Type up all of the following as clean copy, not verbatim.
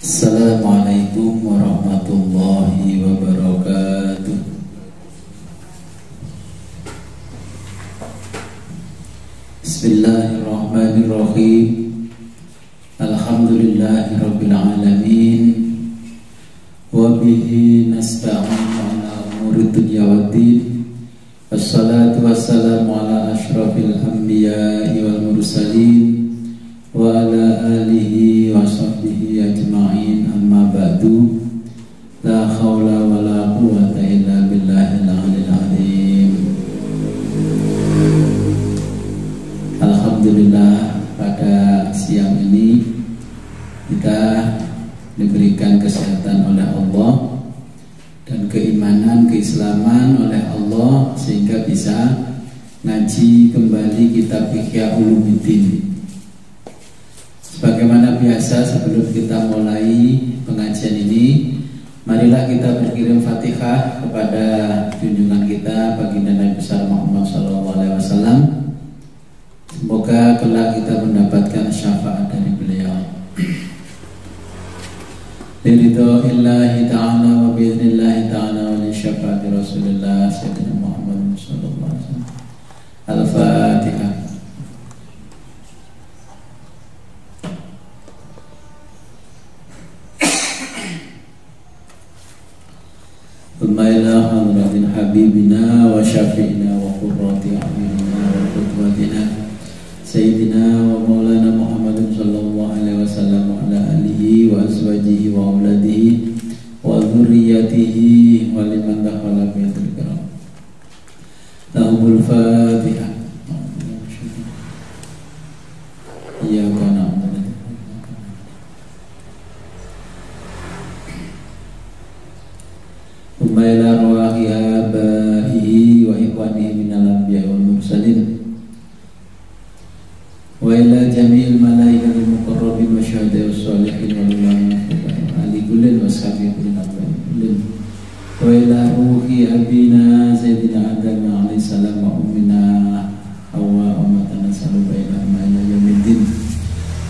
Assalamualaikum warahmatullahi wabarakatuh. Bismillahirrahmanirrahim. Alhamdulillahirabbil alamin. Wa bihi nasta'inu ala umuri dunya waddin. Wassalatu wassalamu ala asyrafil anbiya'i wal mursalin wa ala alihi wa sahbihi ajma'in, amma ba'du. La khawla wa la quwwata illa billahil aliyil azim. Alhamdulillah, pada siang ini kita diberikan kesehatan oleh Allah dan keimanan, keislaman oleh Allah sehingga bisa ngaji kembali kitab Ihya Ulumuddin. Sebagaimana biasa, sebelum kita mulai pengajian ini, marilah kita berkirim Fatihah kepada junjungan kita baginda Nabi besar Muhammad SAW. Semoga kelak kita mendapatkan syafaat dari beliau. Liridha'illahi ta'ala wa bi'idhnillahi ta'ala wa li syafaati Rasulullah Sayyidina Muhammad SAW. Al-Fatihah. Ila hadratin habibina wa syafi'ina wa qurrati a'yunina wa qudwatina sayyidina wa maulana Muhammadin sallallahu alaihi wasallam wa ala alihi wa azwajihi wa auladihi wa dzurriyyatihi wa liman dakhala baitul karam. Lahumul Fatihah. Iyyaka na'budu ila arwahi abaihi wa ikhwanihi minal anbiya wal mursalin wa ila jami'il malaikatil muqarrabin wa syuhada'i was sholihin wal ulama ali kullin wa sahbihi kullin wa ila ruhi abina sayyidina Adam alaihi salam wa ummina Hawa ummatan nasalu bainahum ila yaumiddin.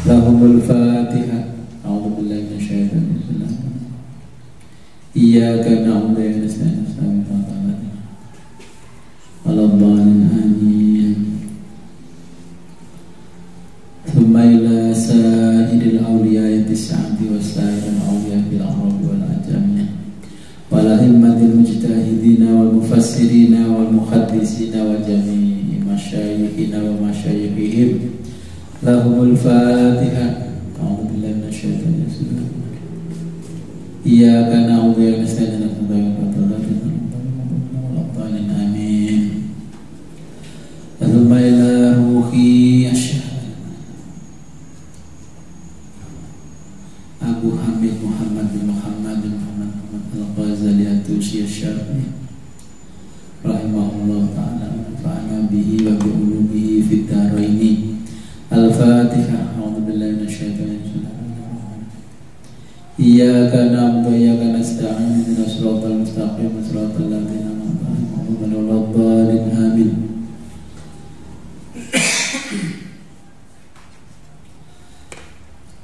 Lahumul Fatihah. A'udzu billahi minasyaitonir rajim. Iyyaka na'budu wa nasta'inu Al-Dhalin amin. Thumma ila sa'idil awliya'i tis'ati wa sa'iril awliya'i fil arabi wal ajami wa la himmatil mujtahidina wal mufassirina wal muhaddisina wa jami'i masyayikhina wa masyayikhihim. Lahumul Fatihah. A'udzu billahi minasyaitonir rajim. Iyyaka na'budu wa nasta'inu amin. Thumma ila ruhi Abu Hamid Muhammad bin Muhammad Al-Ghazali At-Tusi Asy-Syafi'i rahimahullah ta'ala wa nafa'ana bihi wa bi ulumihi fid dharain. Al-Fatihah. A'udzu billahi minasyaitonir rajim. Iyyaka na'budu wa iyyaka nasta'in ihdinas siratal mustaqim siratal ladzina an'amta 'alaihim ghairil maghdubi 'alaihim amin.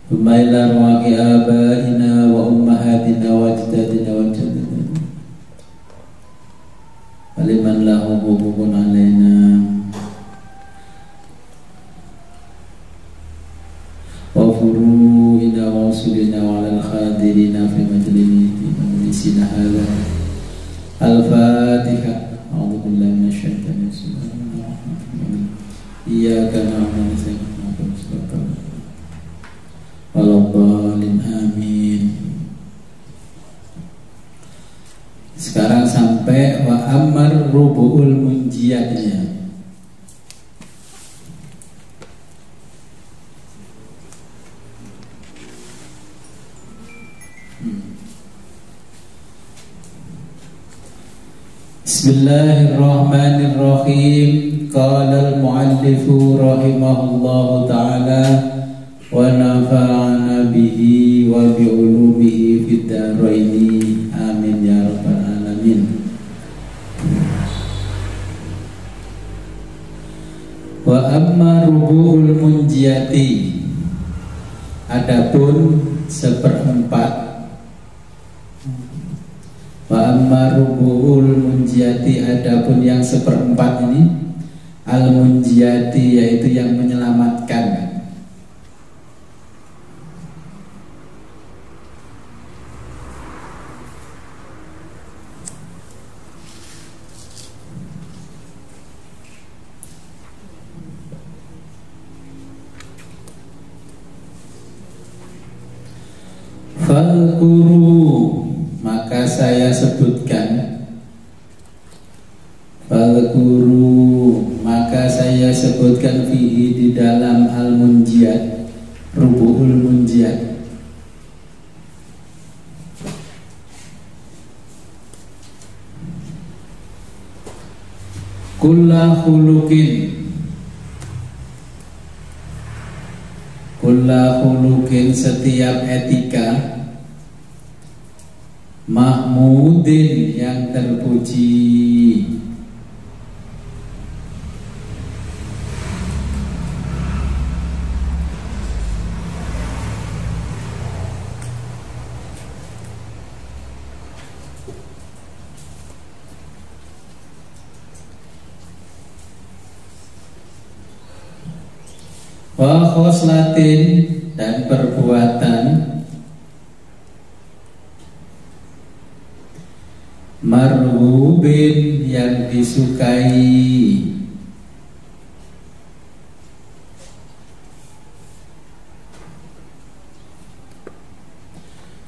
Thumma ila arwahi abaina wa ummahatina wa ajdadina wa jaddadina wa liman lahu hububun 'alaina wa furu'ina wa usulina wa alal khadirina fi majlisina hadha. Al-Fatihah. A'udzu billahi minasyaitonir rajim. Iyyaka na'budu wa iyyaka nasta'in Al-Dhalin amin. Sekarang sampai wa ammar rubu'ul munjiyatnya. Bismillahirrahmanirrahim. Qala al-muallifu rahimahullahu ta'ala wa nafa'ana bihi wa bi ulumihi fid dharain. Amin ya rabbal alamin. Wa amma rubu'ul munjiyati, adapun seperempat. Wa amma rubu'ul munjiati, adapun yang seperempat ini al munjiati, yaitu yang menyelamatkan. Falkuru, maka saya sebutkan. Falkuru, maka saya sebutkan fihi, di dalam al-munjiat, rubuhul munjiat. Kulla khuluqin, kulla khuluqin, setiap etika, mahmudin, yang terpuji. Wa khoslatin, dan perbuatan, marhubin, yang disukai.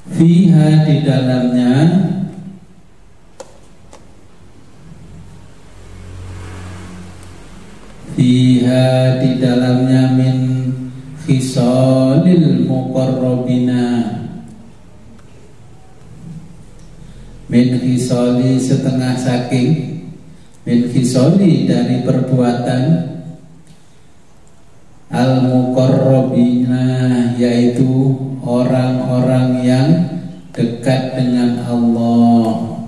Fiha, di dalamnya, fiha, di dalamnya, min khisalil muqarrabina, min khisoli, setengah saking, min khisoli, dari perbuatan, al muqarrabina, yaitu orang-orang yang dekat dengan Allah.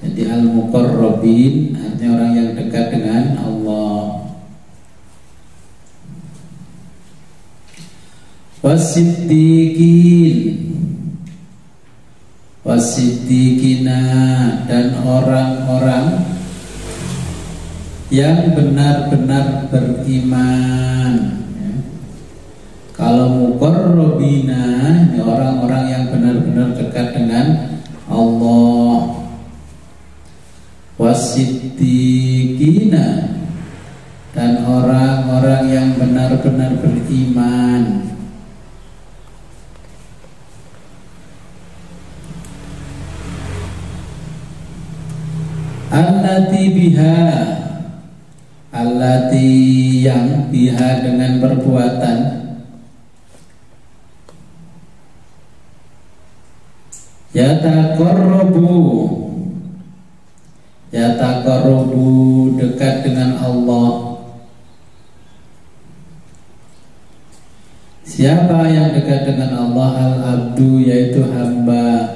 Jadi al muqarrabin artinya orang yang dekat dengan Allah. Wasiddiqin, wasiddiqina, dan orang-orang yang benar-benar beriman. Kalau muqarrabina, orang-orang yang benar-benar dekat dengan Allah. Wasiddiqina, dan orang-orang yang benar-benar beriman. Allati biha, allati, yang biha, dengan perbuatan, yataqarrabu, yataqarrabu, dekat dengan Allah. Siapa yang dekat dengan Allah? Al-abdu, yaitu hamba.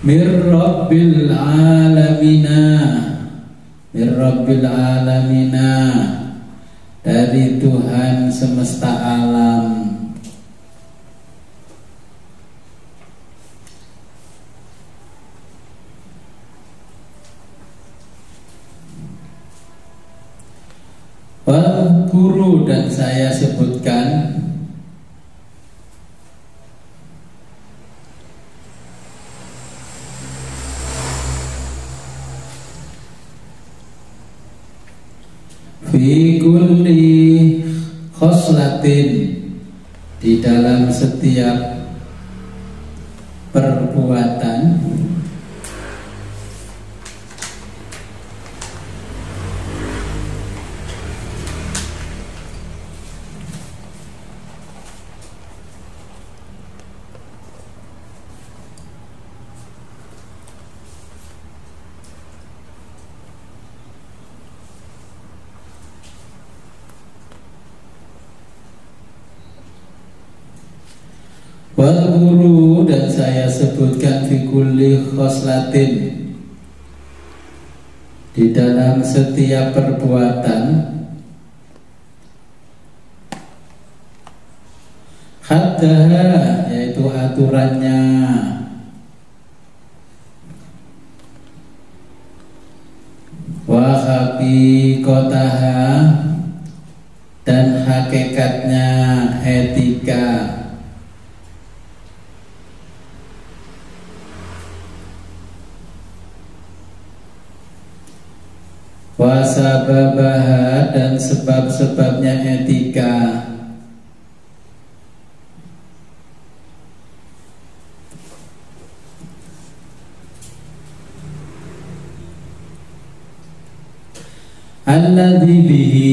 Mir rabbil alamina, mir rabbil alamina, dari Tuhan semesta alam. Wal guru, dan saya sebutkan, fi kulli khoslatin, di dalam setiap perbuatan, wal guru, dan saya sebutkan fi kulli khoslatin, di dalam setiap perbuatan, adataha, yaitu aturannya. Wa haqiqataha, dan hakikatnya etika. Wa sababaha, dan sebab-sebabnya etika. Alladzi bihi,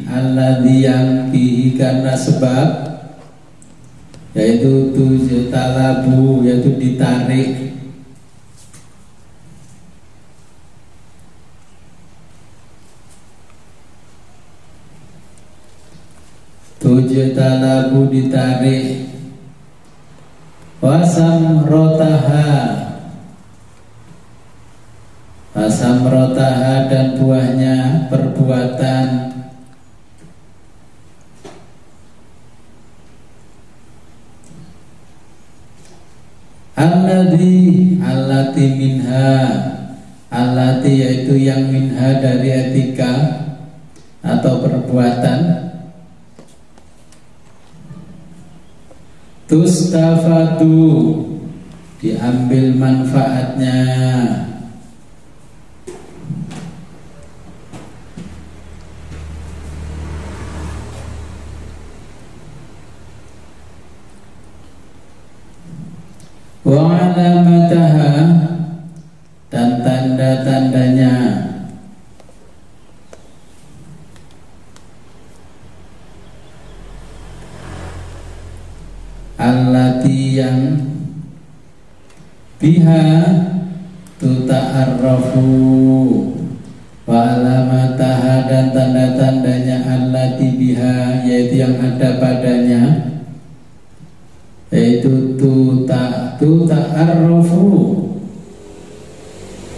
alladzi yang bihi karena sebab, yaitu talabu, yaitu ditarik. Talabu ditarik. Wasamrotaha, wasamrotaha, dan buahnya perbuatan. Allati minha, allati yaitu yang minha dari etika atau perbuatan. Tustafatu, diambil manfaatnya. Wa alamataha, dan tanda-tandanya. Allati yang biha tuta'arrafu, wa alamataha, dan tanda-tandanya allati biha, yaitu yang ada padanya, yaitu tuta'arrafu,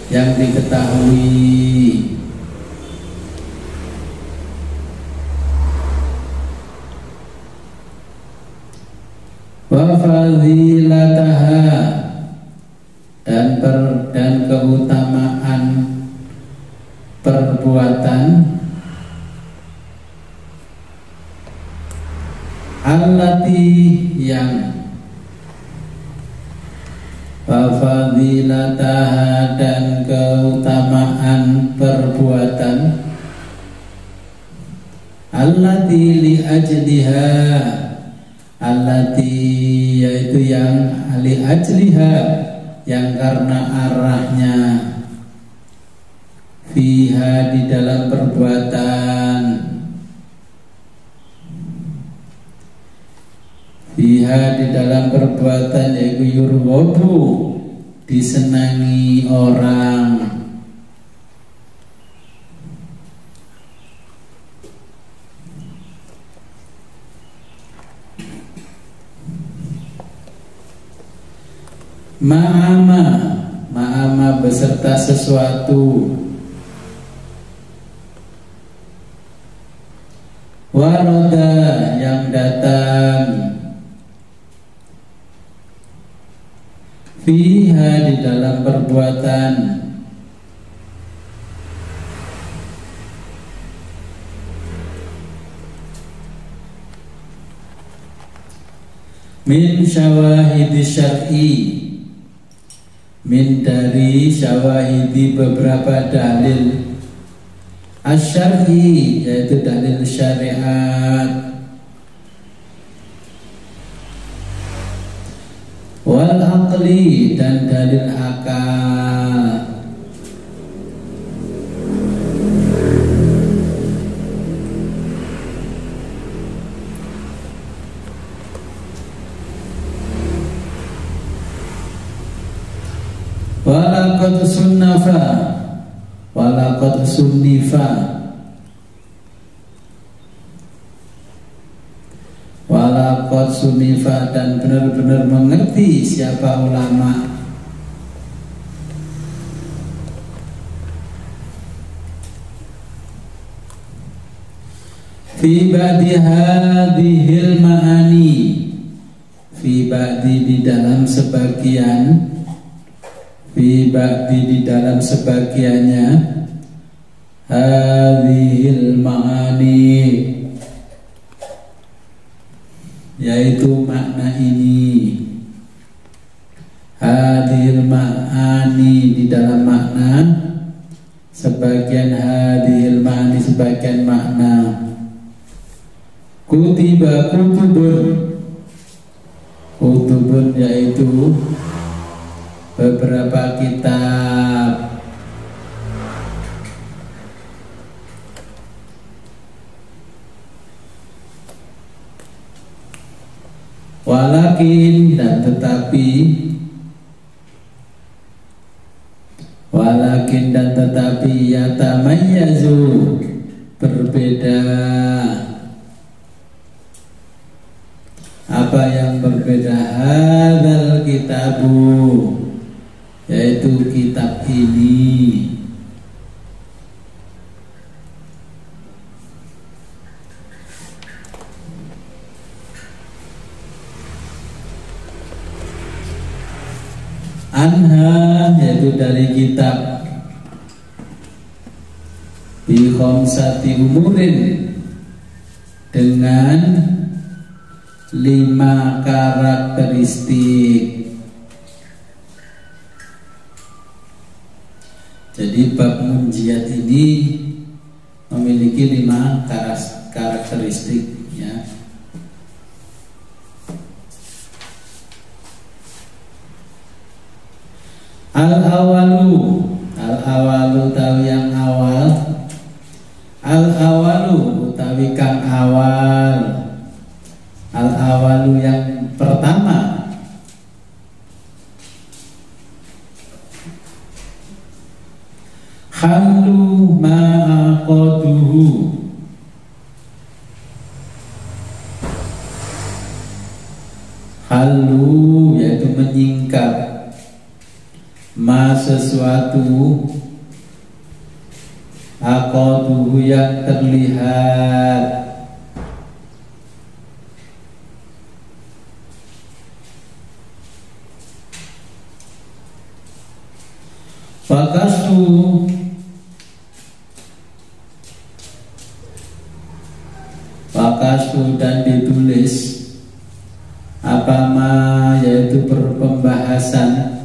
yang diketahui. Wa fadilataha, dan keutamaan perbuatan. Allati yang, wa fadilataha, dan keutamaan perbuatan. Allati li ajliha, allati yaitu yang li ajliha, yang karena arahnya, fiha, di dalam perbuatan, fiha, di dalam perbuatan, yaitu yurwabu, disenangi orang. Ma'ama beserta sesuatu. Waroda, yang datang. Fiha, di dalam perbuatan. Min syawahidi syar'i, min dari syawahidi beberapa dalil asyar'i, yaitu dalil syariat, wal aqli, dan dalil akal. Walaqad sunnafa, walaqad sunnifa, walaqad sunnifa, dan benar-benar mengerti siapa ulama. Fi ba'di hadhil ma'ani, fi ba'di di dalam sebagian, fi ba'di di dalam sebagiannya, hadhil ma'ani, yaitu makna ini, hadhil ma'ani di dalam makna, sebagian hadhil ma'ani sebagian makna, kutiba kutubun yaitu beberapa kitab, walakin dan tetapi, walakin dan tetapi, yatamayyazu berbeda. Apa yang berbeda? Hadzal kitabu, yaitu kitab ini, anha, yaitu dari kitab, bi khamsati umurin, dengan 5 karakteristik. Jadi bab munjiat ini memiliki 5 karakteristik, ya. Al-awalu tahu yang awal, al-awalu utawi kang awal, al-awalu yang pertama, halu ma'aqaduhu, halu yaitu menyingkap, ma sesuatu, aqaduhu yang terlihat, Fakasu dan ditulis apa ma, yaitu berpembahasan,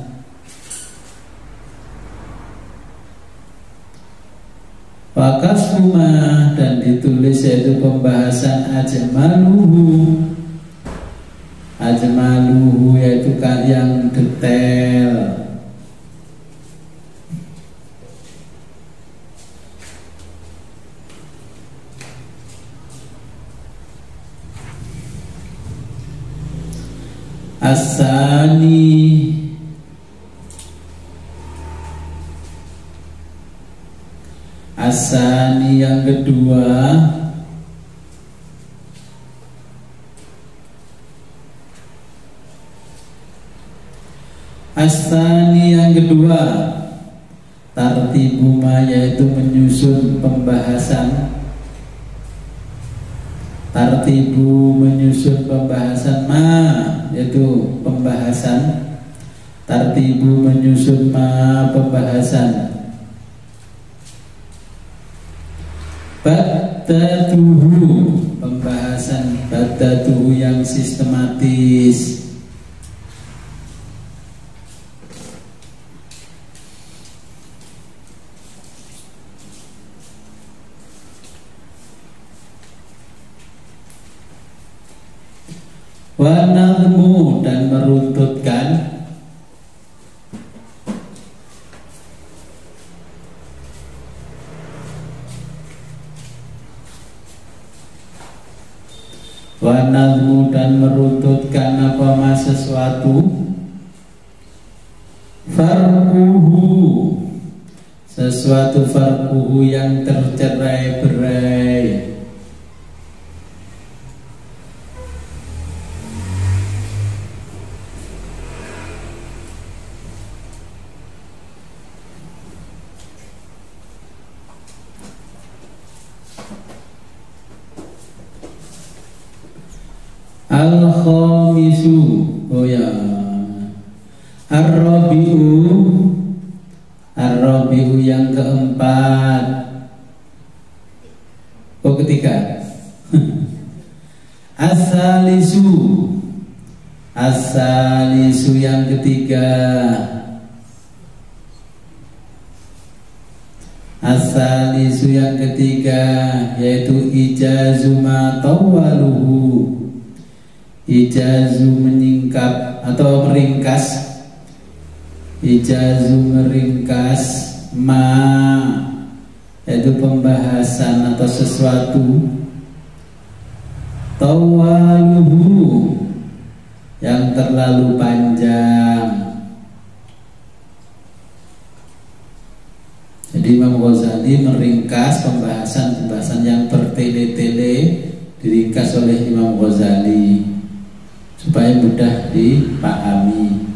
fakasu ma dan ditulis yaitu pembahasan, ajmaluhu yaitu yang detail, Asani yang kedua, tartibu ma yaitu menyusun pembahasan, tartibu menyusun pembahasan, ma yaitu pembahasan, tartibu menyusun ma pembahasan, badatuhu pembahasan, badatuhu yang sistematis, wa nazmu dan meruntutkan, wa nazmu dan meruntutkan apa ma sesuatu, farquhu sesuatu, farquhu yang tercerai-berai, Al-khamisu, oh ya, Ar-rabi'u yang keempat. Oh, ketiga. As-salisu yang ketiga. As-salisu yang ketiga yaitu ijazu ma tawaluhu. Ijazu menyingkap atau meringkas. Ijazu meringkas ma, yaitu pembahasan atau sesuatu, tawaluhu yang terlalu panjang. Jadi Imam Ghazali meringkas pembahasan yang bertele-tele, diringkas oleh Imam Ghazali supaya mudah dipahami.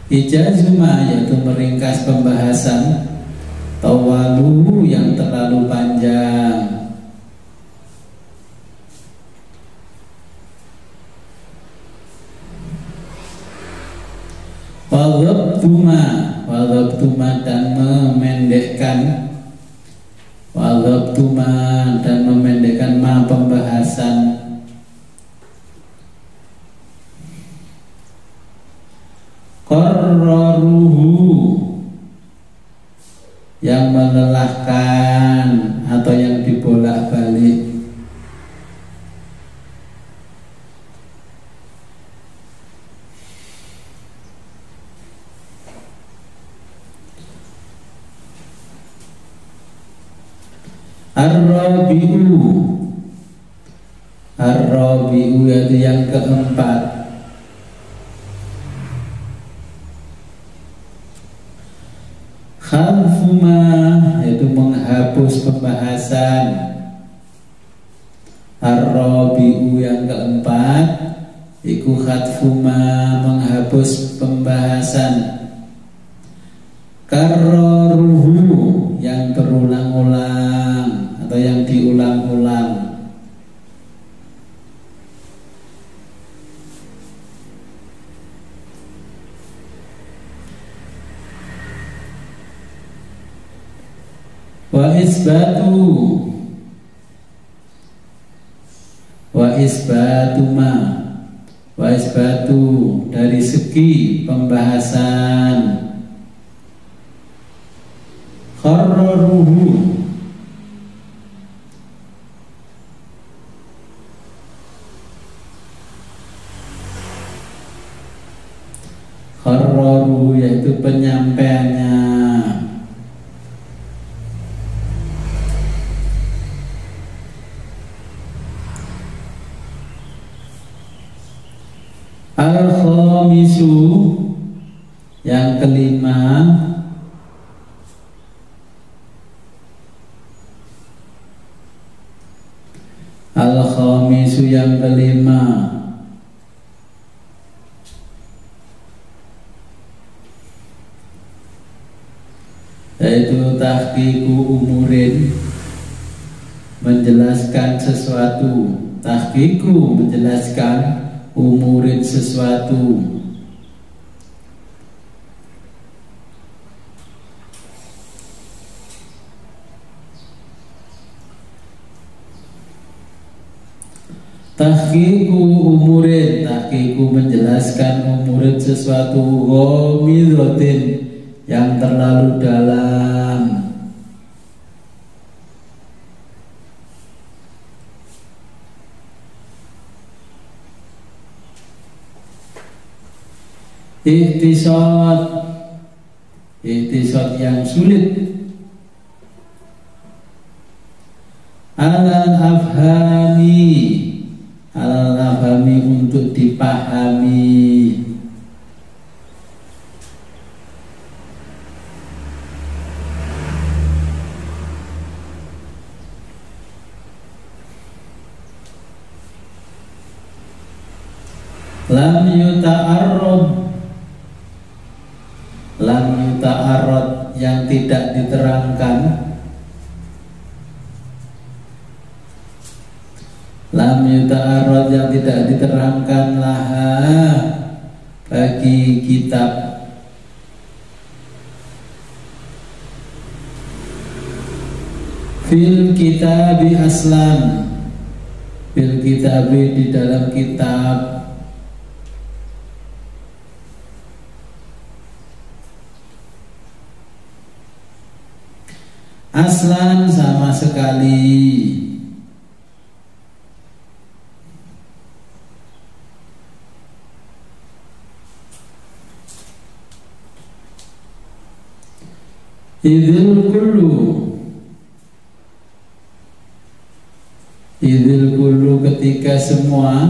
Ijazuma yaitu meringkas pembahasan, tawalu yang terlalu panjang. Wadhabtuma dan memendekkan. Wadhabtuma dan memendekkan ma pembahasan. Qarraruhu yang melelahkan atau yang dibolak-balik. Ar-rabi'u yaitu yang keempat. Khalfuma yaitu menghapus pembahasan. Ar-rabi'u yang keempat iku khatfuma menghapus pembahasan. Karraruhu yang berulang-ulang atau yang diulang-ulang. Wa isbatu dari segi pembahasan. Qarraruhu yaitu penyampaiannya. Al-khamisu yang kelima. Al-khamisu yang kelima yaitu tahqiqu umurin, menjelaskan sesuatu. Tahqiqu menjelaskan, umurin sesuatu. Tahqiqu umurin, tahqiqu menjelaskan umurin sesuatu. Ghamidhatin yang terlalu dalam. Ihtisad yang sulit. Alal afhami untuk dipahami. Lam yuta'arrad yang tidak diterangkan. lam yuta'arad yang tidak diterangkan laha bagi kitab. Fil kitabi aslan, fil kitabi di dalam kitab. Aslan sama sekali. Idzil kullu ketika semua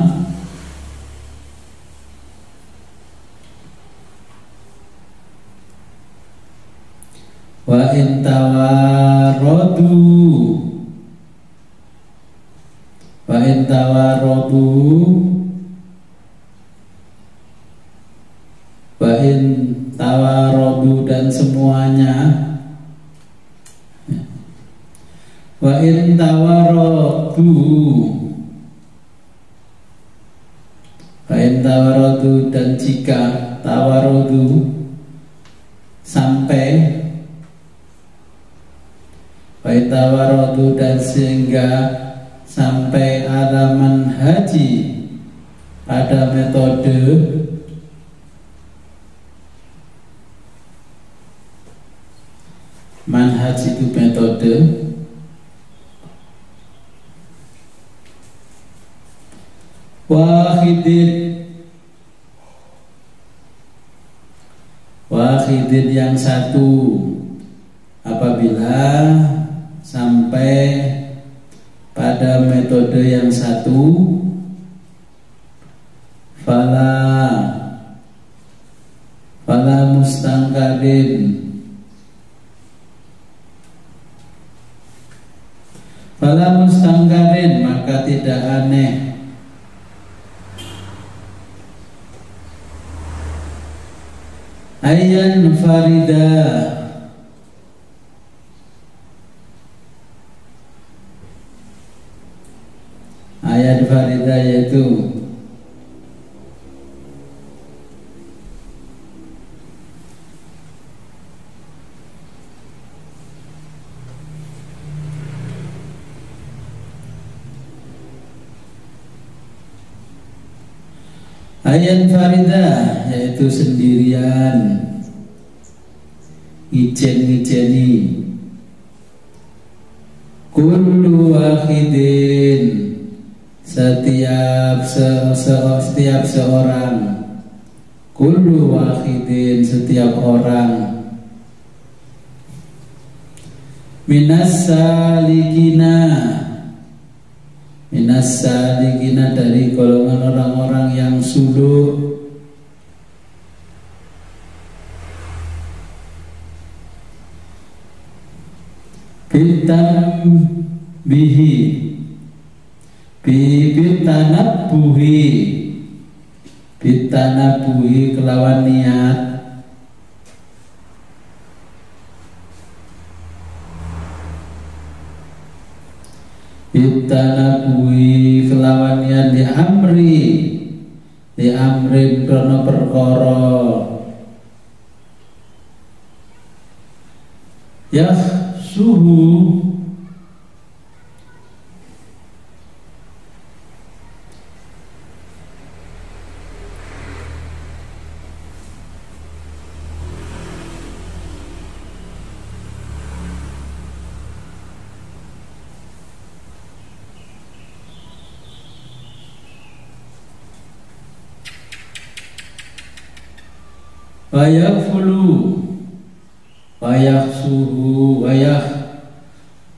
wa in tawaradu dan semuanya wa in tawaradu dan jika tawaradu sampai wa in tawaradu dan sehingga sampai alaman haji pada metode manhaj itu metode wahidin yang satu apabila sampai pada metode yang satu fala mustangkarin maka tidak aneh ayat farida yaitu ayat faridah yaitu sendirian ngijeni kullu wahidin setiap seorang kullu wahidin setiap orang minas salikina dari golongan orang-orang yang suluk bitanabuhi kelawan niat bitanabuhi kelawan niat di amrin krono perkara ya suhu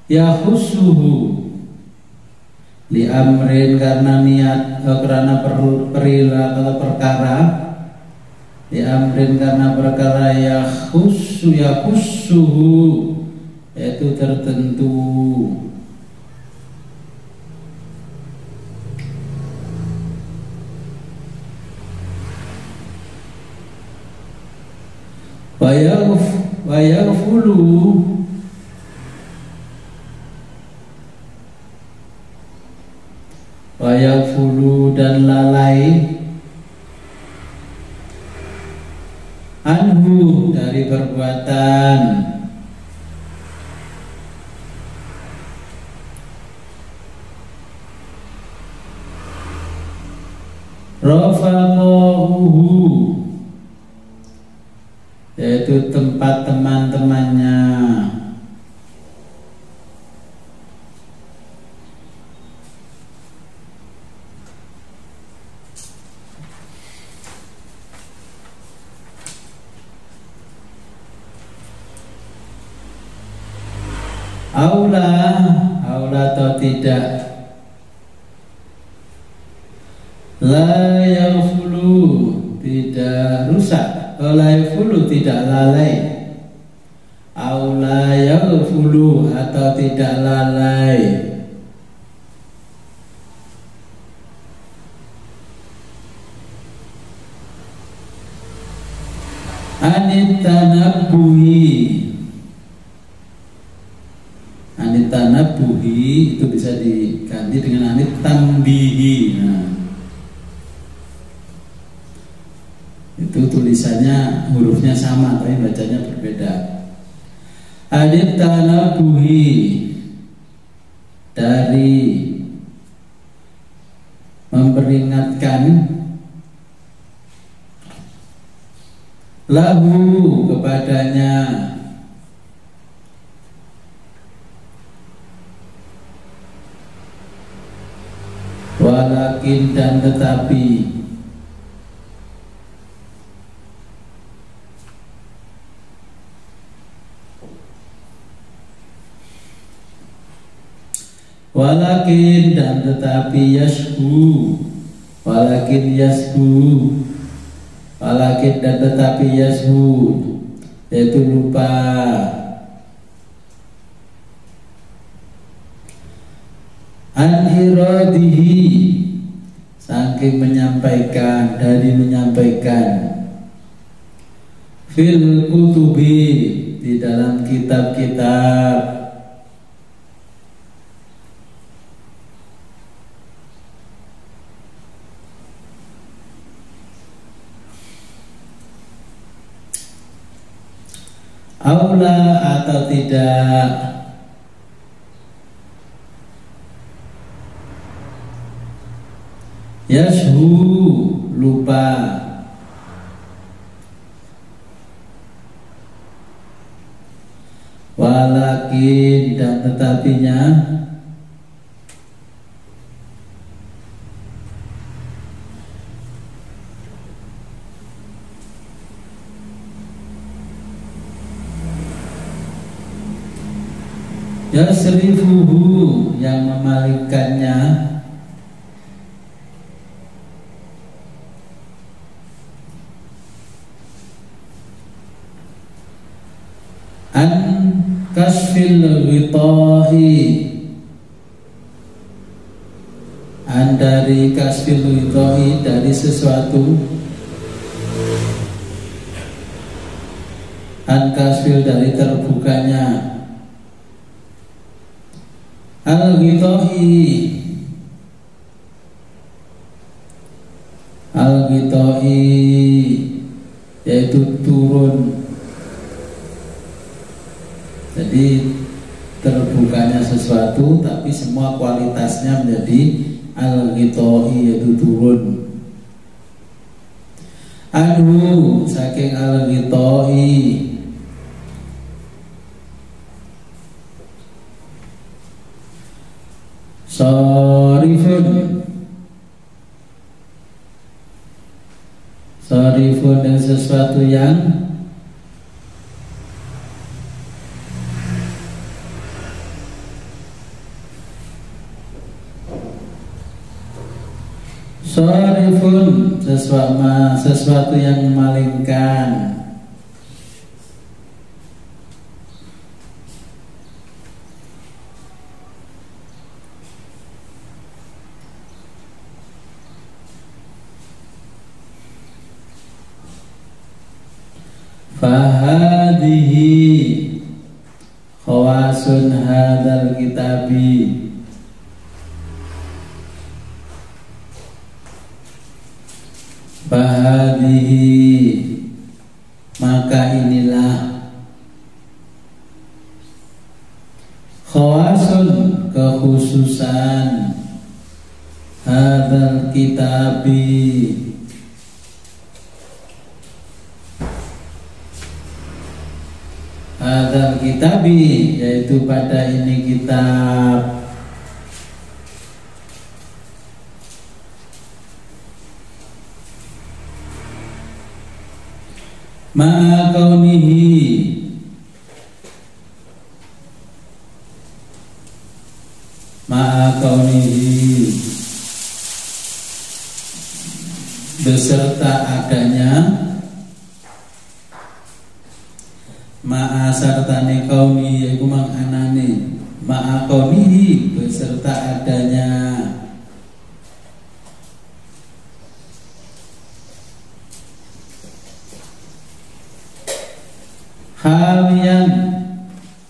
yahussuhu li amrin karena niat karena perilaku perkara li amrin karena perkara yahussuhu yaitu tertentu wayaghfulu wa yaghfulu dan lalai, anhu dari perbuatan, rafaqahu yaitu tempat teman-temannya, aula atau tidak, la yaghfulu tidak rusak, la yaghfulu tidak lalai, aula yaghfulu atau tidak lalai, anit tanabbuhi. Anit tanabbuhi itu bisa diganti dengan anit tambihi. Nah, itu tulisannya hurufnya sama tapi bacanya berbeda. Anit tanabbuhi dari memperingatkan, lahu kepadanya, walakin dan tetapi, walakin dan tetapi, yashu, walakin yashu, walakin dan tetapi, yashu yaitu lupa, an iradihi saking menyampaikan, dari menyampaikan, fil kutubi di dalam kitab-kitab, aula atau tidak, yashu lupa, walakin dan tetapinya, yasrifuhu yang memalingkannya, an kasfil ghitahi, an dari kasfil ghitahi dari sesuatu, an kasfil dari terbukanya, al-ghitahi, al-ghitahi yaitu turun. Jadi terbukanya sesuatu tapi semua kualitasnya menjadi al-ghitahi yaitu turun. Anhu saking al-ghitahi, sarifun, sarifun dan sesuatu yang sarifun, sesuatu yang memalingkan, fahadihi khawasun hadal kitabi, Bahadihi, maka inilah khawasun, kekhususan hadzal kitabi, hadzal kitabi, yaitu pada ini kitab. Ma'a kaunihi, ma'a kaunihi, beserta adanya, ma'a sartane kauni, yaitu mang'anane, ma'a kaunihi, beserta adanya hal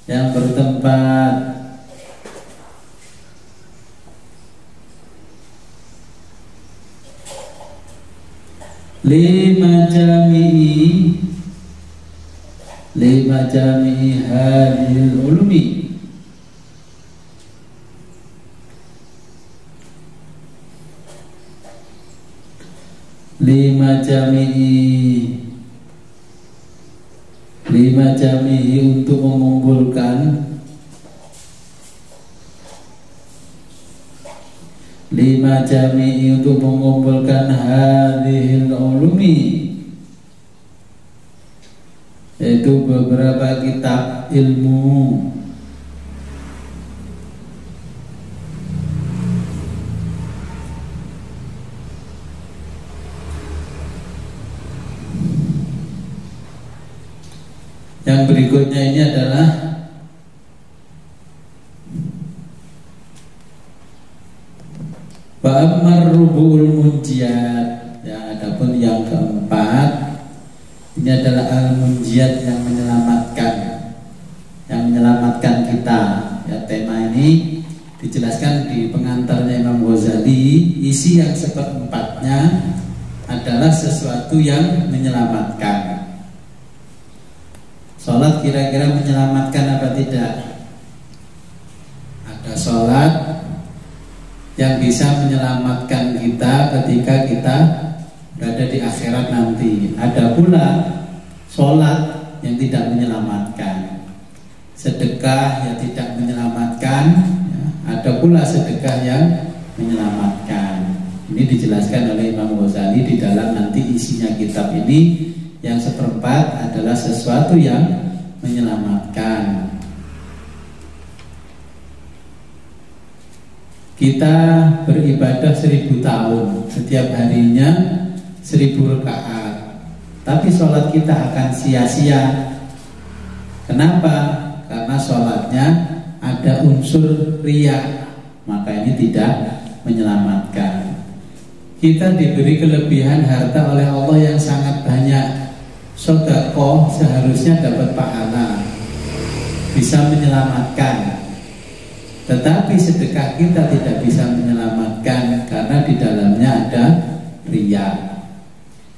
yang bertempat lima jami'i hadhil ulumi, lima jami'i untuk mengumpulkan, lima jami'i untuk mengumpulkan hadhil ulumi, yaitu beberapa kitab ilmu. Yang berikutnya ini adalah Ba'amar rubu'ul munjiyat. Ya, adapun yang keempat, ini adalah al-munjiyat, yang menyelamatkan, yang menyelamatkan kita. Ya, tema ini dijelaskan di pengantarnya Imam Ghazali. Isi yang seperempatnya adalah sesuatu yang menyelamatkan. Sholat kira-kira menyelamatkan apa tidak? Ada sholat yang bisa menyelamatkan kita ketika kita berada di akhirat nanti. Ada pula sholat yang tidak menyelamatkan, sedekah yang tidak menyelamatkan, ya. Ada pula sedekah yang menyelamatkan. Ini dijelaskan oleh Imam Ghazali di dalam nanti isinya kitab ini. Yang seperempat adalah sesuatu yang menyelamatkan. Kita beribadah 1000 tahun, setiap harinya 1000 rakaat, tapi sholat kita akan sia-sia. Kenapa? Karena sholatnya ada unsur riya, maka ini tidak menyelamatkan. Kita diberi kelebihan harta oleh Allah yang sangat banyak. Sedekah seharusnya dapat pahala, bisa menyelamatkan. Tetapi sedekah kita tidak bisa menyelamatkan karena di dalamnya ada riya.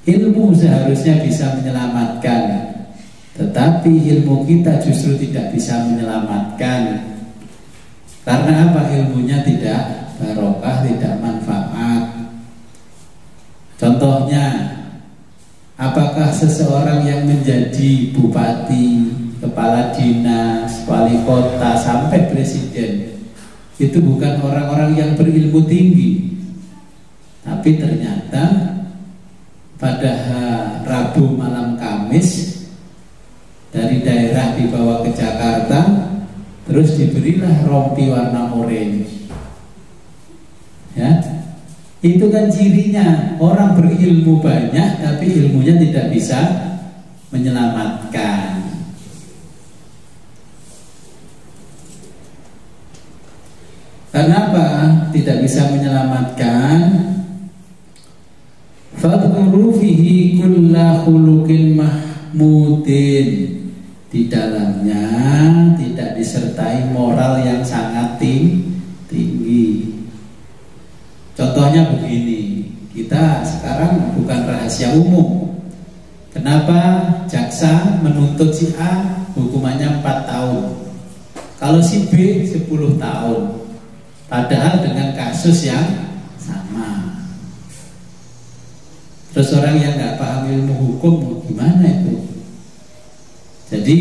Ilmu seharusnya bisa menyelamatkan, tetapi ilmu kita justru tidak bisa menyelamatkan. Karena apa? Ilmunya tidak barokah, tidak manfaat. Contohnya, apakah seseorang yang menjadi bupati, kepala dinas, wali kota, sampai presiden itu bukan orang-orang yang berilmu tinggi? Tapi ternyata pada Rabu malam Kamis dari daerah dibawa ke Jakarta, terus diberilah rompi warna orange. Ya, itu kan cirinya orang berilmu banyak tapi ilmunya tidak bisa menyelamatkan. Kenapa tidak bisa menyelamatkan? Fadhkuru fihi kulla khuluqin mahmudin. Di dalamnya tidak disertai moral yang sangat tinggi. Contohnya begini, kita sekarang bukan rahasia umum. Kenapa jaksa menuntut si A hukumannya 4 tahun, kalau si B 10 tahun, padahal dengan kasus yang sama. Terus orang yang nggak paham ilmu hukum gimana itu? Jadi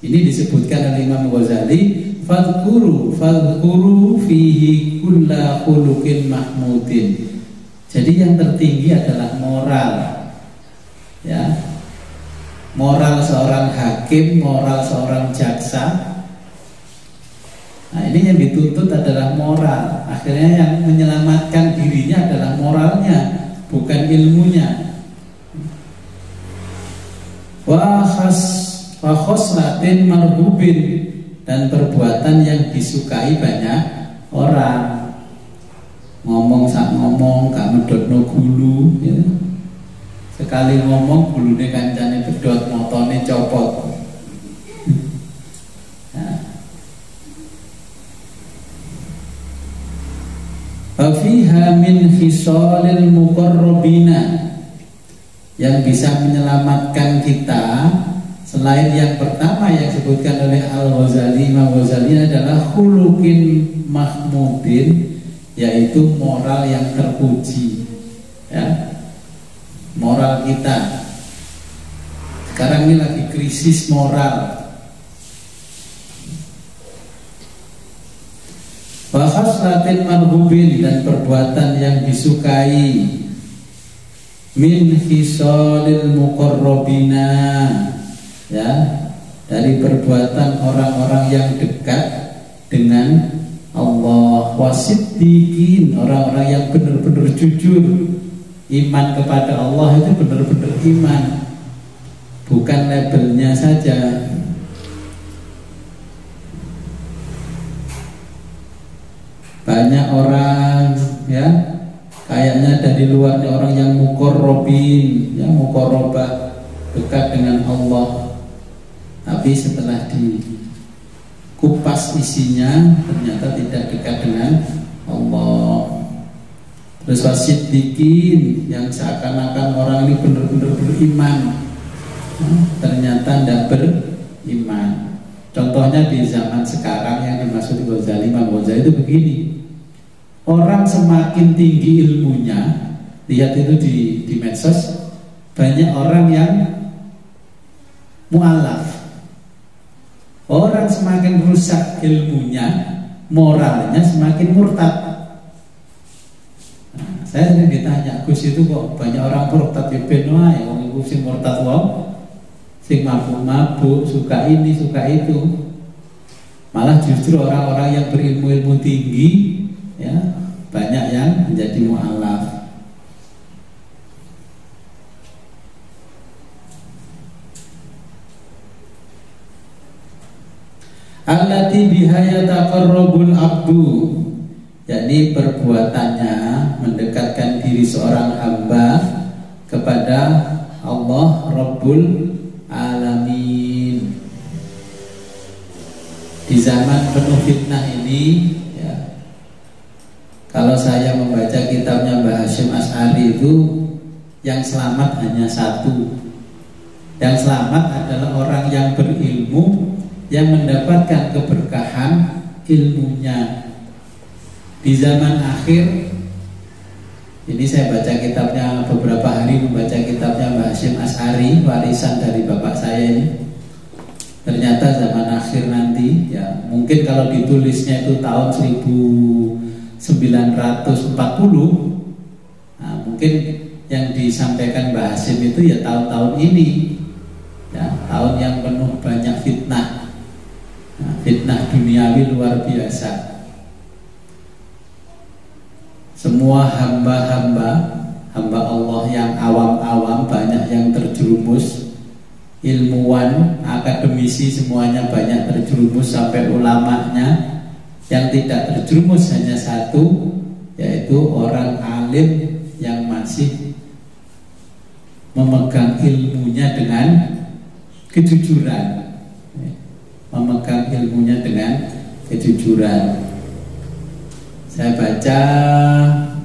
ini disebutkan oleh Imam Ghazali, fadhkuru fihi kulla khuluqin mahmudin. Jadi yang tertinggi adalah moral, ya, moral seorang hakim, moral seorang jaksa. Nah, ini yang dituntut adalah moral. Akhirnya yang menyelamatkan dirinya adalah moralnya, bukan ilmunya. Wa khoslatin marhubin, dan perbuatan yang disukai banyak orang. Ngomong sak ngomong, gak medhotno gulu, ya. Sekali ngomong gulune kancane pedhot, motone copot. Fafiha min khisalil muqarrabina, yang bisa menyelamatkan kita selain yang pertama yang disebutkan oleh Al-Ghazali, Imam Ghazali, adalah khuluqin mahmudin, yaitu moral yang terpuji, ya. Moral kita sekarang ini lagi krisis moral. Wa khaslatin marhubin, dan perbuatan yang disukai, min khisalil muqarrabina, ya, dari perbuatan orang-orang yang dekat dengan Allah. Wasiddiqin, orang-orang yang benar-benar jujur. Iman kepada Allah itu benar-benar iman, bukan labelnya saja. Banyak orang, ya, kayaknya dari luarnya orang yang muqarrabin, ya, muqarrabah, dekat dengan Allah, tapi setelah dikupas isinya ternyata tidak dekat dengan Allah. Terus wasiddiqin, yang seakan-akan orang ini benar-benar beriman, ternyata tidak beriman. Contohnya di zaman sekarang yang dimaksud Ghazali, Imam Ghazali itu begini. Orang semakin tinggi ilmunya, lihat itu di medsos, banyak orang yang mu'alaf. Orang semakin rusak ilmunya, moralnya semakin murtad. Nah, saya sering ditanya, Gus, itu kok banyak orang murtad di benua ya, orang itu sing murtad wong, sing mabuk-mabuk, suka ini, suka itu. Malah justru orang-orang yang berilmu-ilmu tinggi, ya, banyak yang menjadi mu'alaf. Allati biha yataqarrabul abdu, yakni perbuatannya mendekatkan diri seorang hamba kepada Allah Rabbul Alamin. Di zaman penuh fitnah ini, ya, kalau saya membaca kitabnya Mbah Hasyim Asy'ari itu, yang selamat hanya satu. Yang selamat adalah orang yang berilmu, yang mendapatkan keberkahan ilmunya. Di zaman akhir ini, saya baca kitabnya beberapa hari, membaca kitabnya Mbah Hasyim Asy'ari, warisan dari bapak saya ini. Ternyata zaman akhir nanti, ya, mungkin kalau ditulisnya itu tahun 1940, nah, mungkin yang disampaikan Mbah Hasyim itu ya tahun-tahun ini, ya, tahun yang penuh banyak fitnah. Nah, fitnah duniawi luar biasa. Semua hamba Allah yang awam-awam banyak yang terjerumus. Ilmuwan, akademisi semuanya banyak terjerumus, sampai ulamanya. Yang tidak terjerumus hanya satu, yaitu orang alim yang masih memegang ilmunya dengan kejujuran. Memegang ilmunya dengan kejujuran. Saya baca,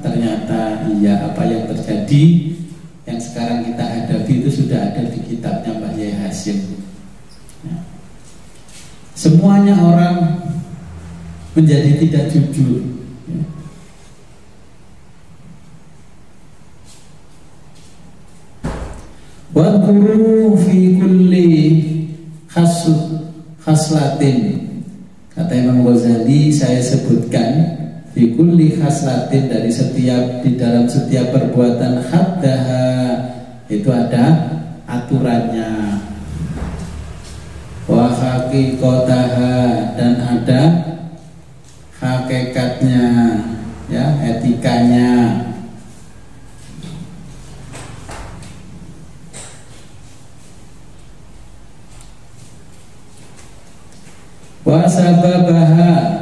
ternyata iya, apa yang tragedi yang sekarang kita hadapi itu sudah ada di kitabnya Mbah Yai Hasyim. Ya. Semuanya orang menjadi tidak jujur. Ya. Wa quru fi kulli khaslatin. Kata Imam Ghazali, saya sebutkan fi kulli khaslatin, di dalam setiap perbuatan haddaha, itu ada aturannya, wa haqiqataha, dan ada hakikatnya, ya, etikanya. Wa sababaha,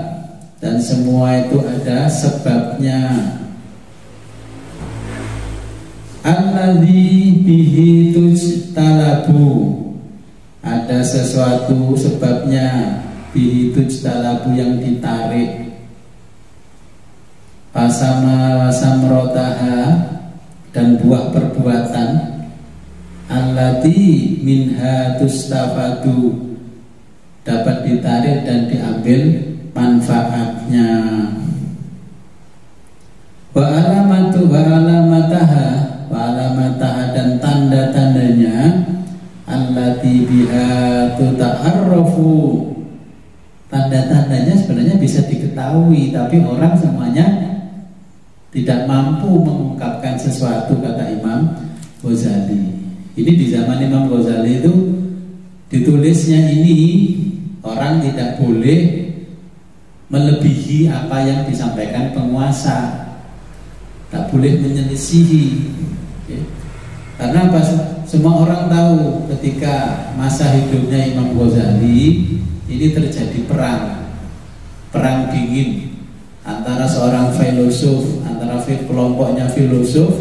dan semua itu ada sebabnya. Alladzi bihi tujtalabu, ada sesuatu sebabnya, bihi tujtalabu, yang ditarik. Pasama wasamrotaha, dan buah perbuatan. Allati minha tustafadu, dapat ditarik dan diambil manfaatnya. Wa alamataha, dan tanda-tandanya. Allati biha tuta'arrafu, tanda-tandanya sebenarnya bisa diketahui, tapi orang semuanya tidak mampu mengungkapkan sesuatu, kata Imam Ghazali. Ini di zaman Imam Ghazali itu ditulisnya ini, orang tidak boleh melebihi apa yang disampaikan penguasa, tak boleh menyelisihi. Karena apa? Semua orang tahu ketika masa hidupnya Imam Ghazali ini terjadi perang dingin antara seorang filosof, antara kelompoknya filosof,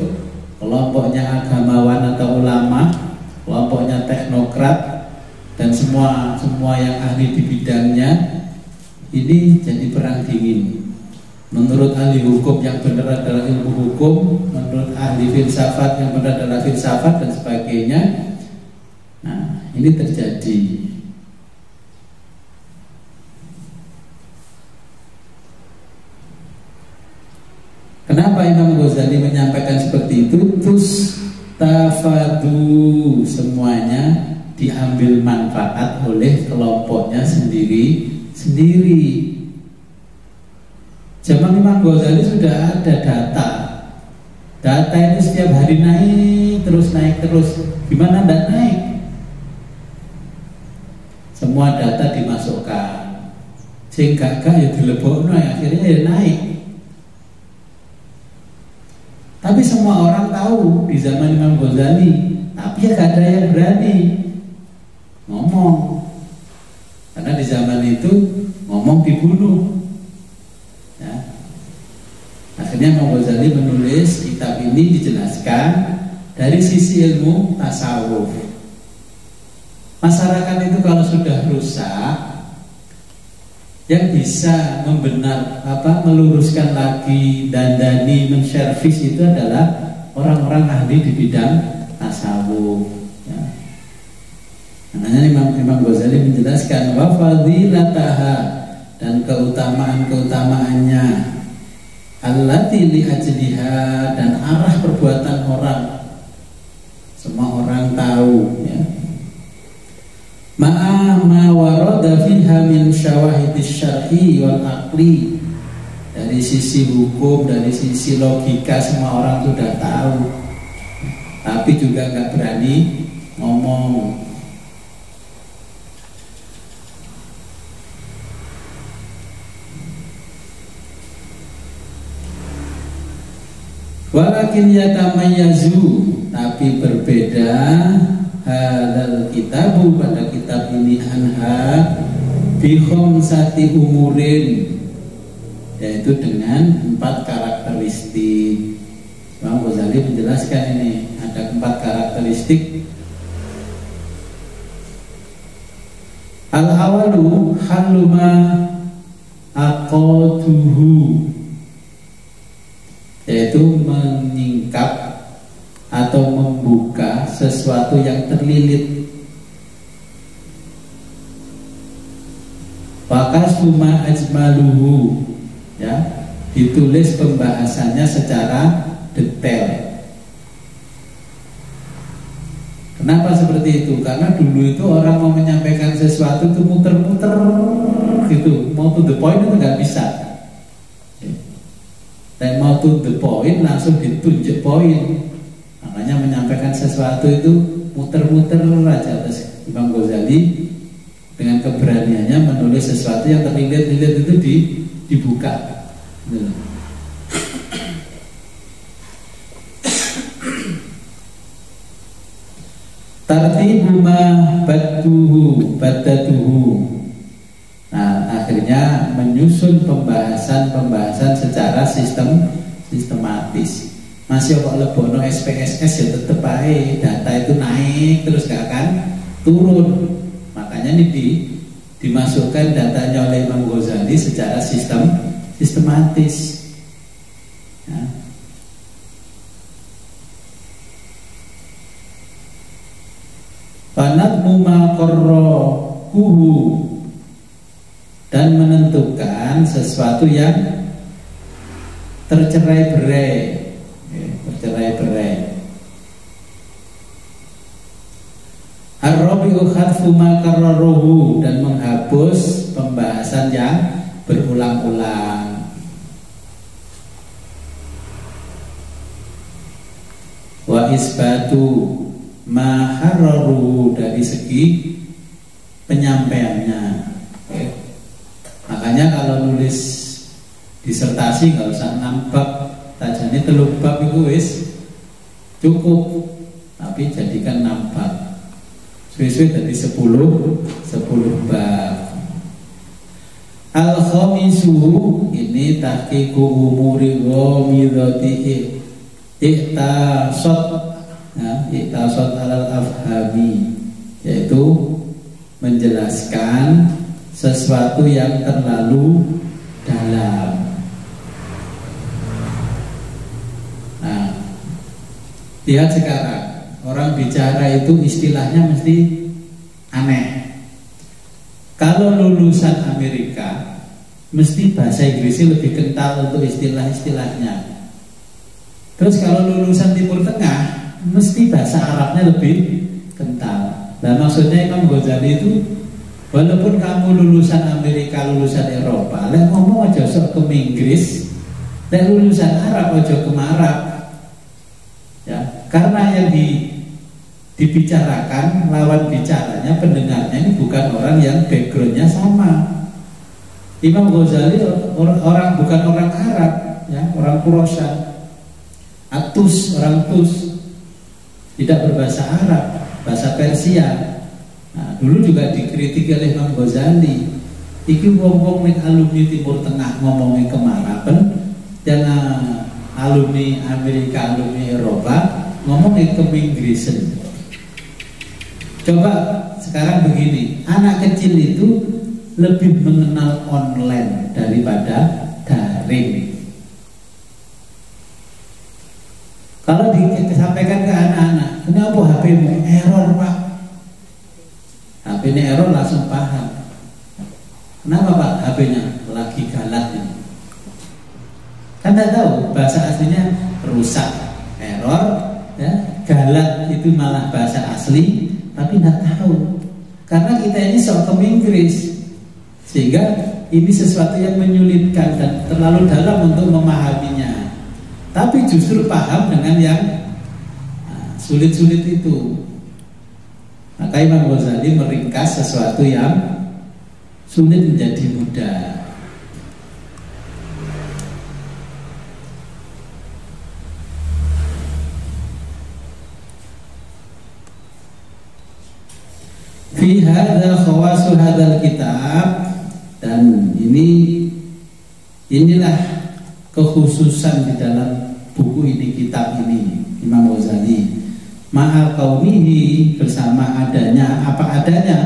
kelompoknya agamawan atau ulama, kelompoknya teknokrat, dan semua yang ahli di bidangnya. Ini jadi perang dingin. Menurut ahli hukum yang benar adalah ilmu hukum, menurut ahli filsafat yang benar adalah filsafat, dan sebagainya. Nah, ini terjadi. Kenapa Imam Ghazali menyampaikan seperti itu? Tustafadu, semuanya diambil manfaat oleh kelompoknya sendiri. Zaman Imam Ghazali sudah ada data itu setiap hari naik terus. Gimana tidak naik? Semua data dimasukkan, sehingga ya dilebokno, akhirnya ya naik. Tapi semua orang tahu di zaman Imam Ghazali, tapi ya gak ada yang berani ngomong, karena di zaman itu ngomong dibunuh. Ya. Akhirnya Imam Ghazali menulis kitab ini, dijelaskan dari sisi ilmu tasawuf. Masyarakat itu kalau sudah rusak, yang bisa meluruskan lagi, dandani, menservis itu adalah orang-orang ahli di bidang tasawuf. Ya. Makanya Imam Ghazali menjelaskan wa fadilataha, dan keutamaan-keutamaannya, allati li ajliha, dan arah perbuatan orang. Semua orang tahu, ya. Ma warada fiha min syawahidis syar'i wal aqli, dari sisi hukum, dari sisi logika, semua orang sudah tahu, tapi juga nggak berani ngomong. Walakin yatamayyazu, tapi berbeda hadal kitabu, pada kitab ini, anha bi khamsati umurin, yaitu dengan 4 karakteristik. Imam Ghazali menjelaskan ini ada 4 karakteristik. Al-awalu haluma aqaduhu, yaitu menyingkap atau membuka sesuatu yang terlilit. Fakasuma ajmaluhu, ya, ditulis pembahasannya secara detail. Kenapa seperti itu? Karena dulu itu orang mau menyampaikan sesuatu itu muter-muter gitu, mau to the point itu nggak bisa. Dan mau to the point langsung ditunjuk poin. Makanya menyampaikan sesuatu itu muter-muter aja. Terus Imam Ghazali dengan keberaniannya menulis sesuatu yang terlilit-lilit itu dibuka. Tartibu ma badatuhu. Nah, akhirnya menyusun pembahasan secara sistematis. Masih kok lebono SPSS ya tetep aja data itu naik terus gak akan turun. Makanya ini dimasukkan datanya oleh Imam Ghazali secara sistematis. Ya. Fanatmu ma qarraquhu, dan menentukan sesuatu yang tercerai-berai. Ar-rabi'u khadfu ma qarraruhu, dan menghapus pembahasan yang berulang-ulang. Wa isbatu ma harraruhu, dari segi penyampaiannya. Makanya kalau nulis disertasi nggak usah 6 bab, tajane 3 bab itu wis cukup, tapi jadikan 6 bab. Suwe-suwe dari 10 bab. Al-khamisu, ini tahqiqu umuri ghamidati iktasad alal afhami, yaitu menjelaskan sesuatu yang terlalu dalam. Nah, lihat sekarang orang bicara itu istilahnya mesti aneh. Kalau lulusan Amerika mesti bahasa Inggrisnya lebih kental untuk istilah-istilahnya. Terus kalau lulusan Timur Tengah mesti bahasa Arabnya lebih kental. Nah, maksudnya Imam Ghazali itu walaupun kamu lulusan Amerika, lulusan Eropa, lek ngomong aja sok ke Inggris, lek lulusan Arab aja ke Arab. Ya, karena yang dibicarakan lawan bicaranya, pendengarnya ini bukan orang yang backgroundnya sama. Imam Ghazali orang bukan orang Arab, ya, orang Khurasan, Atus, orang Tus, tidak berbahasa Arab, bahasa Persia. Nah, dulu juga dikritik oleh Imam Ghazali. Iki wong-wong ning alumni Timur Tengah ngomongnya kemarapen, dan alumni Amerika, alumni Eropa ngomongnya ke Inggrisan. Coba sekarang begini, anak kecil itu lebih mengenal online daripada daring. Kalau disampaikan ke anak-anak, kenapa HP-mu error pak? HP ini error langsung paham. Kenapa pak HP-nya lagi galat ini? Kan tidak tahu bahasa aslinya rusak, error, ya, galat itu malah bahasa asli, tapi tidak tahu. Karena kita ini sok ke Inggris, sehingga ini sesuatu yang menyulitkan dan terlalu dalam untuk memahaminya. Tapi justru paham dengan yang sulit-sulit itu. Maka Imam Ghazali meringkas sesuatu yang sulit menjadi mudah. Fi hadza khawasu hadzal kitab, dan inilah kekhususan di dalam buku ini, kitab ini Imam Ghazali. Ma'al qaumihi, bersama adanya, apa adanya.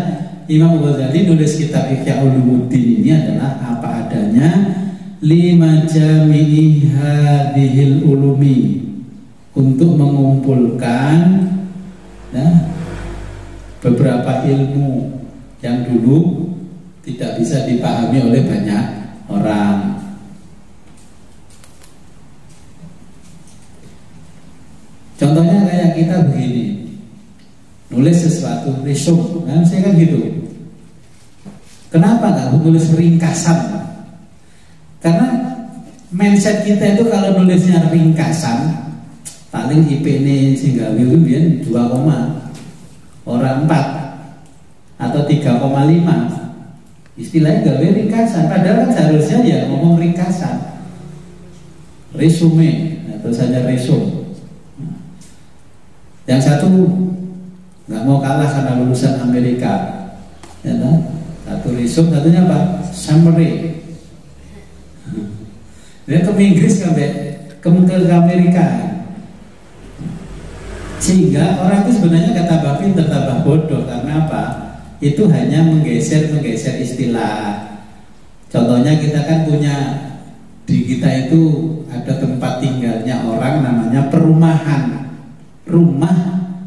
Imam Ghazali nulis kitab Ihya Ulumuddin ini adalah apa adanya, lima jami'i hadhil ulumi, untuk mengumpulkan beberapa ilmu yang dulu tidak bisa dipahami oleh banyak orang. Contohnya kayak kita begini, nulis sesuatu, resume, saya kan gitu. Kenapa nggak nulis ringkasan? Karena mindset kita itu kalau nulisnya ringkasan, paling IP ini sehingga itu biar 2, orang 4 atau 3,5. Istilahnya gawe ringkasan. Padahal kan seharusnya ya ngomong ringkasan, resume atau saja resume. Yang satu nggak mau kalah karena lulusan Amerika, ya kan? Satu resume, satunya apa? Summary. Dia ke Inggris ke Amerika, sehingga orang itu sebenarnya kata tambah pintar tambah bodoh. Karena apa? Itu hanya menggeser istilah. Contohnya kita kan punya di kita itu ada tempat tinggalnya orang namanya perumahan. Rumah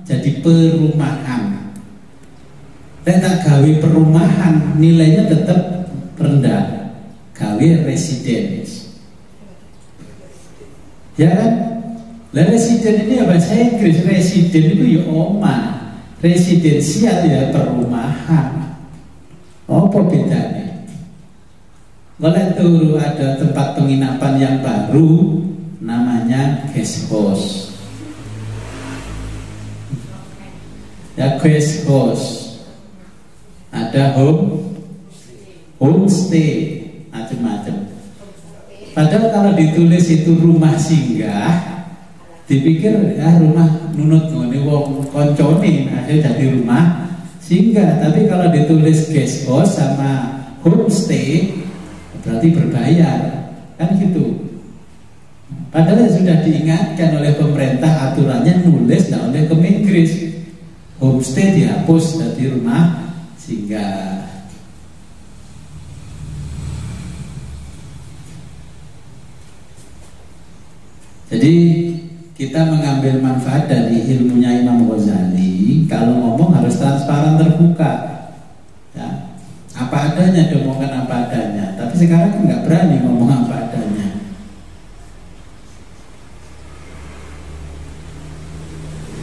jadi perumahan. Tak gawe perumahan nilainya tetap rendah. Gawe residence. Ya kan? Lah residen ini ya bahasa Inggris. Residen itu ya omah. Residensial ya perumahan. Apa bedanya? Kalau itu ada tempat penginapan yang baru namanya guest house. Ya guest house, ada homestay, macam-macam. Padahal kalau ditulis itu rumah singgah, dipikir ya rumah nunut ngene wong koncone, akhirnya jadi rumah singgah. Tapi kalau ditulis guest house sama homestay, berarti berbayar, kan gitu. Padahal sudah diingatkan oleh pemerintah aturannya nulis nggak oleh ke Inggris. Homestay dihapus dari rumah singgah. Jadi kita mengambil manfaat dari ilmunya Imam Ghazali. Kalau ngomong harus transparan, terbuka, ya, apa adanya, diomongkan apa adanya. Tapi sekarang kan nggak berani ngomong apa adanya.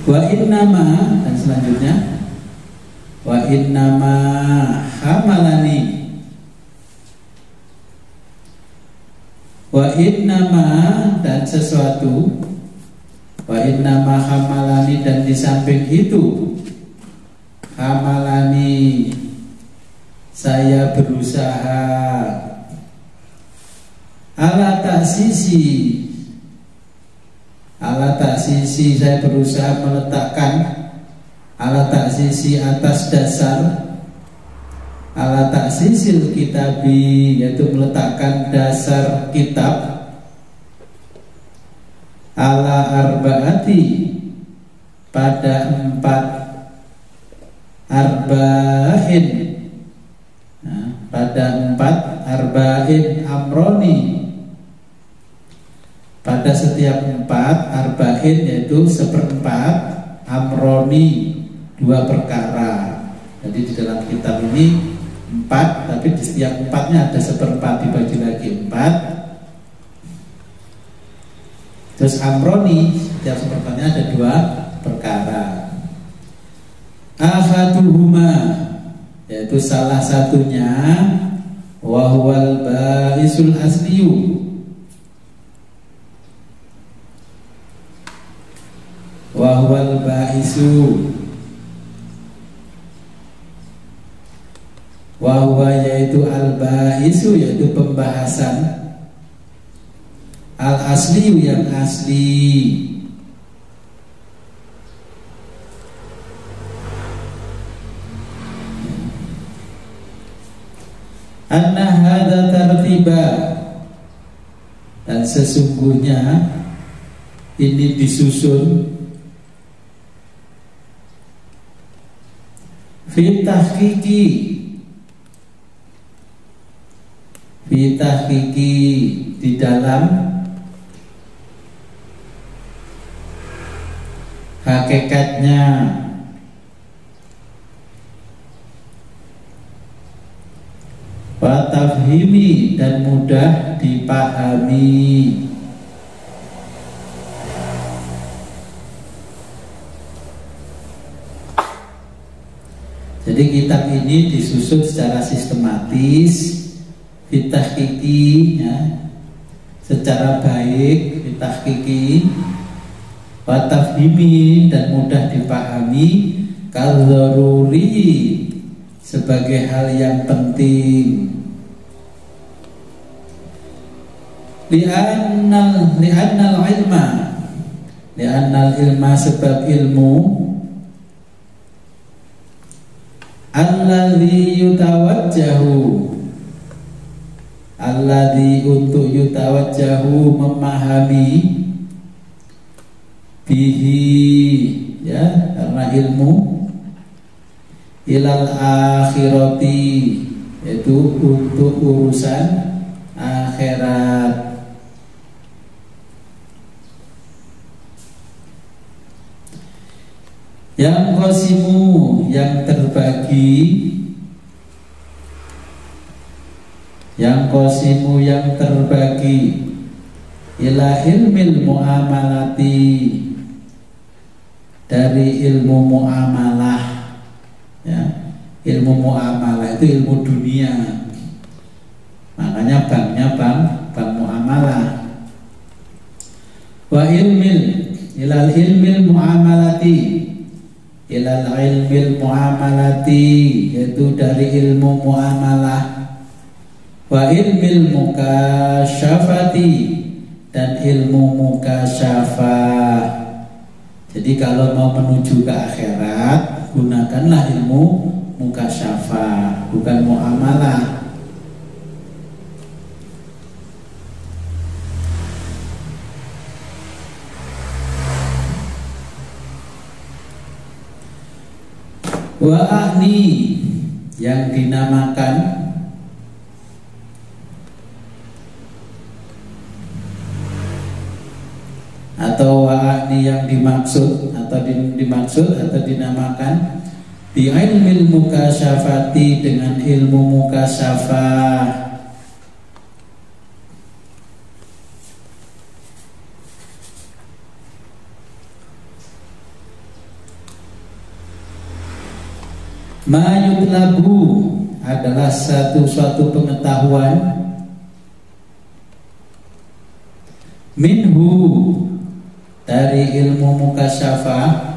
Wa innama, dan selanjutnya wa innama hamalani, wa innama, dan sesuatu, wa innama hamalani, dan di samping itu hamalani, saya berusaha ala taksisi, saya berusaha meletakkan ala taksisi, atas dasar ala taksisil kitabi, yaitu meletakkan dasar kitab, ala arbaati, pada 4 arba'in, pada 4 arba'in amroni, pada setiap 4 arba'in yaitu 1/4 amroni, 2 perkara. Jadi di dalam kitab ini 4, tapi di setiap 4-nya ada 1/4 dibagi lagi 4. Terus amroni, setiap 1/4-nya ada 2 perkara. Ahaduhuma, yaitu salah satunya wahwal ba'isul asliyu, wahwal ba'isu, wahwa yaitu al-ba'isu, yaitu pembahasan, al-asliyu yang asli. Anna hadza tartiba, dan sesungguhnya ini disusun fi tahqiqi, di dalam hakikatnya. Wa tafhimi, dan mudah dipahami. Jadi kitab ini disusun secara sistematis, fitahkiki, ya, secara baik, fitahkiki, wa tafhimi, dan mudah dipahami, kadzaruri, sebagai hal yang penting. Li'annal ilma, sebab ilmu, alladzi yutawajjahu, alladzi, untuk yutawajjahu, memahami, bihi, ya, karena ilmu, ilal akhirati, yaitu untuk urusan akhirat. Yang qasimu, yang terbagi, yang qasimu, yang terbagi, ila ilmil muamalati, dari ilmu muamalah, ya. Ilmu muamalah itu ilmu dunia, makanya banknya bank muamalah. Wa ilal ilmil muamalati, ilal ilmil muamalati, yaitu dari ilmu muamalah. Wa ilmil mukasyafati, dan ilmu mukasyafah. Jadi kalau mau menuju ke akhirat, gunakanlah ilmu mukasyafah, bukan muamalah. Wa ahni, yang dinamakan, atau wa ahni, yang dimaksud, atau dinamakan, bi ilmil mukasyafati, dengan ilmu mukasyafah. Ma yutlabu, adalah suatu pengetahuan, minhu, dari ilmu mukasyafah.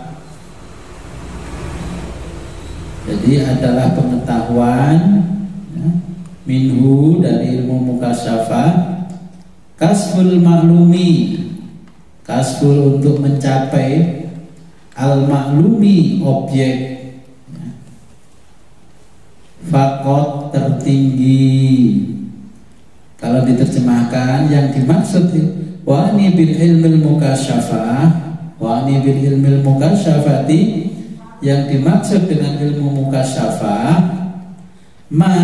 Jadi adalah pengetahuan, ya, minhu, dari ilmu mukasyafah, kasful maklumi, kasful, untuk mencapai, al maklumi, objek, ya, fakot, tertinggi. Kalau diterjemahkan, yang dimaksud wa'ni bil ilmil mukasyafah, wa'ni bil ilmil mukasyafati, yang dimaksud dengan ilmu mukasyafah, ma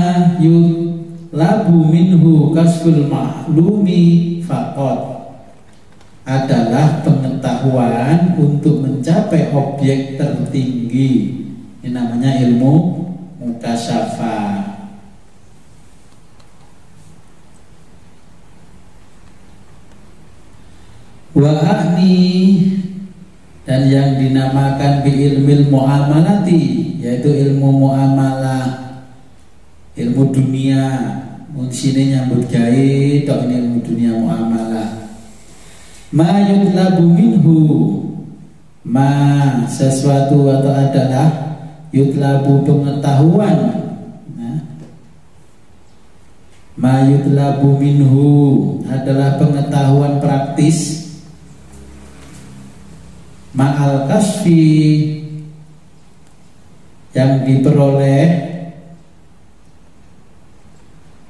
yutlabu minhu kasful maklumi faqat, adalah pengetahuan untuk mencapai objek tertinggi. Ini namanya ilmu mukasyafah. Wa ahni, dan yang dinamakan bi ilmil muamalati, yaitu ilmu muamalah, ilmu dunia. Sini nyambut gawe, tok ini ilmu dunia muamalah. Ma yutlabu minhu, ma, sesuatu atau adalah, yutlabu, pengetahuan, nah, ma yutlabu minhu, adalah pengetahuan praktis, ma'al kasfi, yang diperoleh,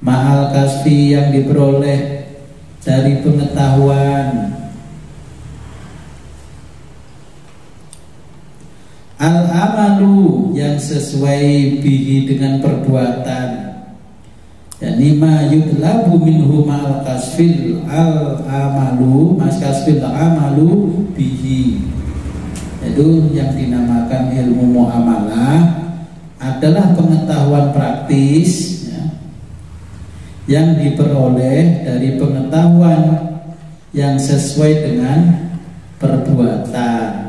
ma'al kasfi, yang diperoleh dari pengetahuan, al-amalu, yang sesuai bihi, dengan perbuatan. Yani ma yutlabu minhu ma'al kasfil al-amalu, mas kasfil al-amalu bihi, Itu yang dinamakan ilmu muamalah adalah pengetahuan praktis ya, yang diperoleh dari pengetahuan yang sesuai dengan perbuatan.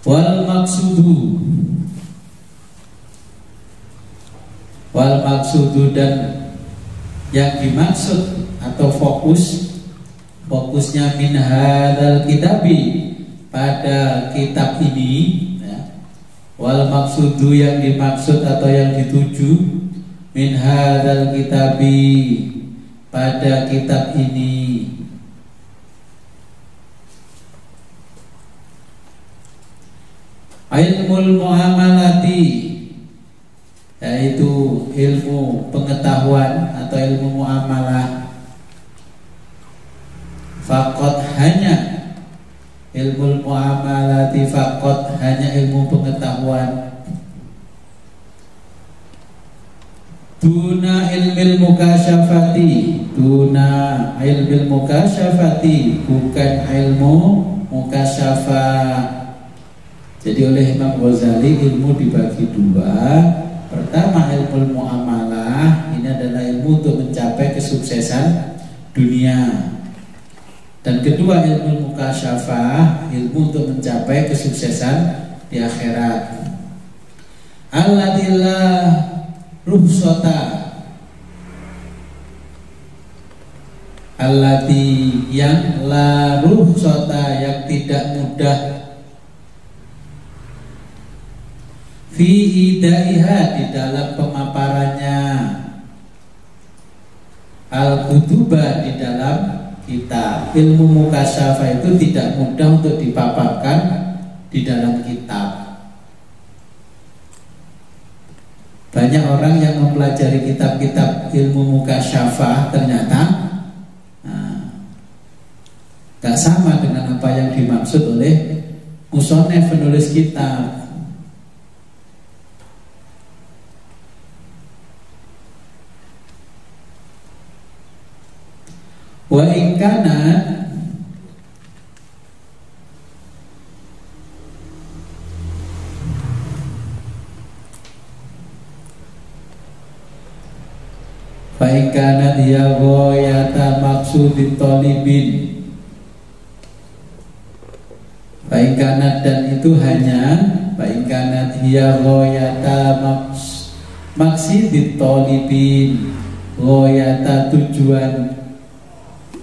Wal maksudu dan yang dimaksud atau fokusnya min hadzal kitabi pada kitab ini ya. Wal maksudu yang dimaksud atau yang dituju min hadzal kitabi pada kitab ini ilmul muamalati, yaitu ilmu pengetahuan atau ilmu muamalah. Faqat hanya ilmu muamalati, faqat hanya ilmu pengetahuan. Duna ilmil mukasyafati, duna ilmil mukasyafati, bukan ilmu mukasyafah. Jadi oleh Imam Ghazali ilmu dibagi dua. Pertama ilmu muamalah, ini adalah ilmu untuk mencapai kesuksesan dunia. Dan kedua ilmu mukasyafah, ilmu untuk mencapai kesuksesan di akhirat. Alladillah ruhsata, allati yang la ruhsata, yang tidak mudah fi idaiha, di dalam pemaparannya, al-kutuba, di dalam kitab. Ilmu mukasyafah itu tidak mudah untuk dipaparkan di dalam kitab. Banyak orang yang mempelajari kitab-kitab ilmu mukasyafah ternyata gak sama dengan apa yang dimaksud oleh musonef, penulis kitab. Wa in kana fa in kana dia ghayata maqsudit talibin, fa in kana, dan itu hanya fa in kana dia ghayata maqsudit talibin, ghayata tujuan,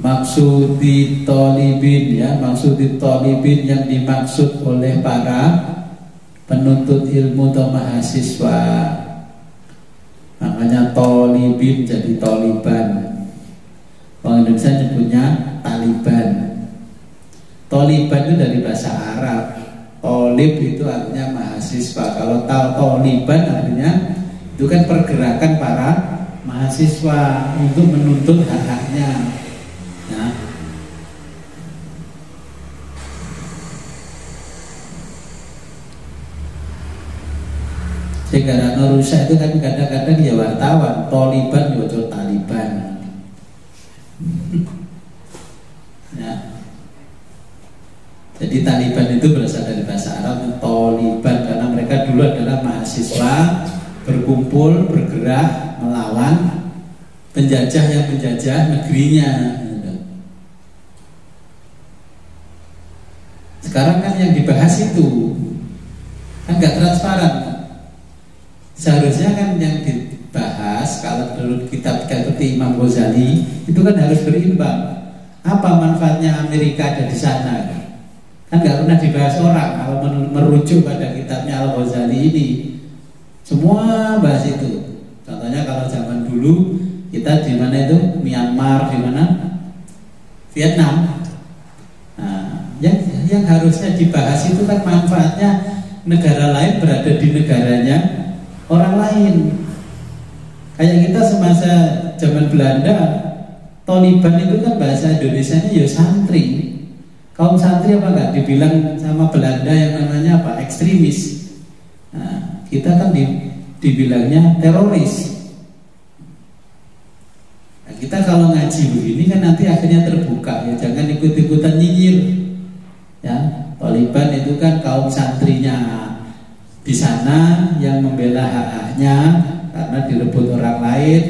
maksudi tolibin ya, maksudi tolibin yang dimaksud oleh para penuntut ilmu atau mahasiswa. Makanya tolibin jadi toliban. Orang Indonesia nyebutnya Taliban. Toliban itu dari bahasa Arab. Tolib itu artinya mahasiswa. Kalau toliban artinya itu kan pergerakan para mahasiswa untuk menuntut hak-haknya. Ya. Sehingga rusak itu kan kadang-kadang ya wartawan, Taliban juga Taliban. Ya. Jadi Taliban itu berasal dari bahasa Arab Taliban, karena mereka dulu adalah mahasiswa berkumpul, bergerak, melawan penjajah yang menjajah negerinya. Sekarang kan yang dibahas itu kan gak transparan. Seharusnya kan yang dibahas kalau menurut kitab seperti Imam Ghazali itu kan harus berimbang. Apa manfaatnya Amerika ada di sana? Kan gak pernah dibahas orang. Kalau merujuk pada kitabnya Al-Ghazali ini, semua bahas itu. Contohnya kalau zaman dulu kita di mana itu, Myanmar, di mana Vietnam. Nah, yang harusnya dibahas itu kan manfaatnya negara lain berada di negaranya orang lain. Kayak kita semasa zaman Belanda, Taliban itu kan bahasa Indonesianya ya santri. Kaum santri apa enggak dibilang sama Belanda yang namanya apa? Ekstremis. Nah, kita kan dibilangnya teroris. Nah, kita kalau ngaji begini kan nanti akhirnya terbuka ya, jangan ikut-ikutan nyinyir. Ya, Taliban itu kan kaum santrinya di sana yang membela hak-haknya karena direbut orang lain.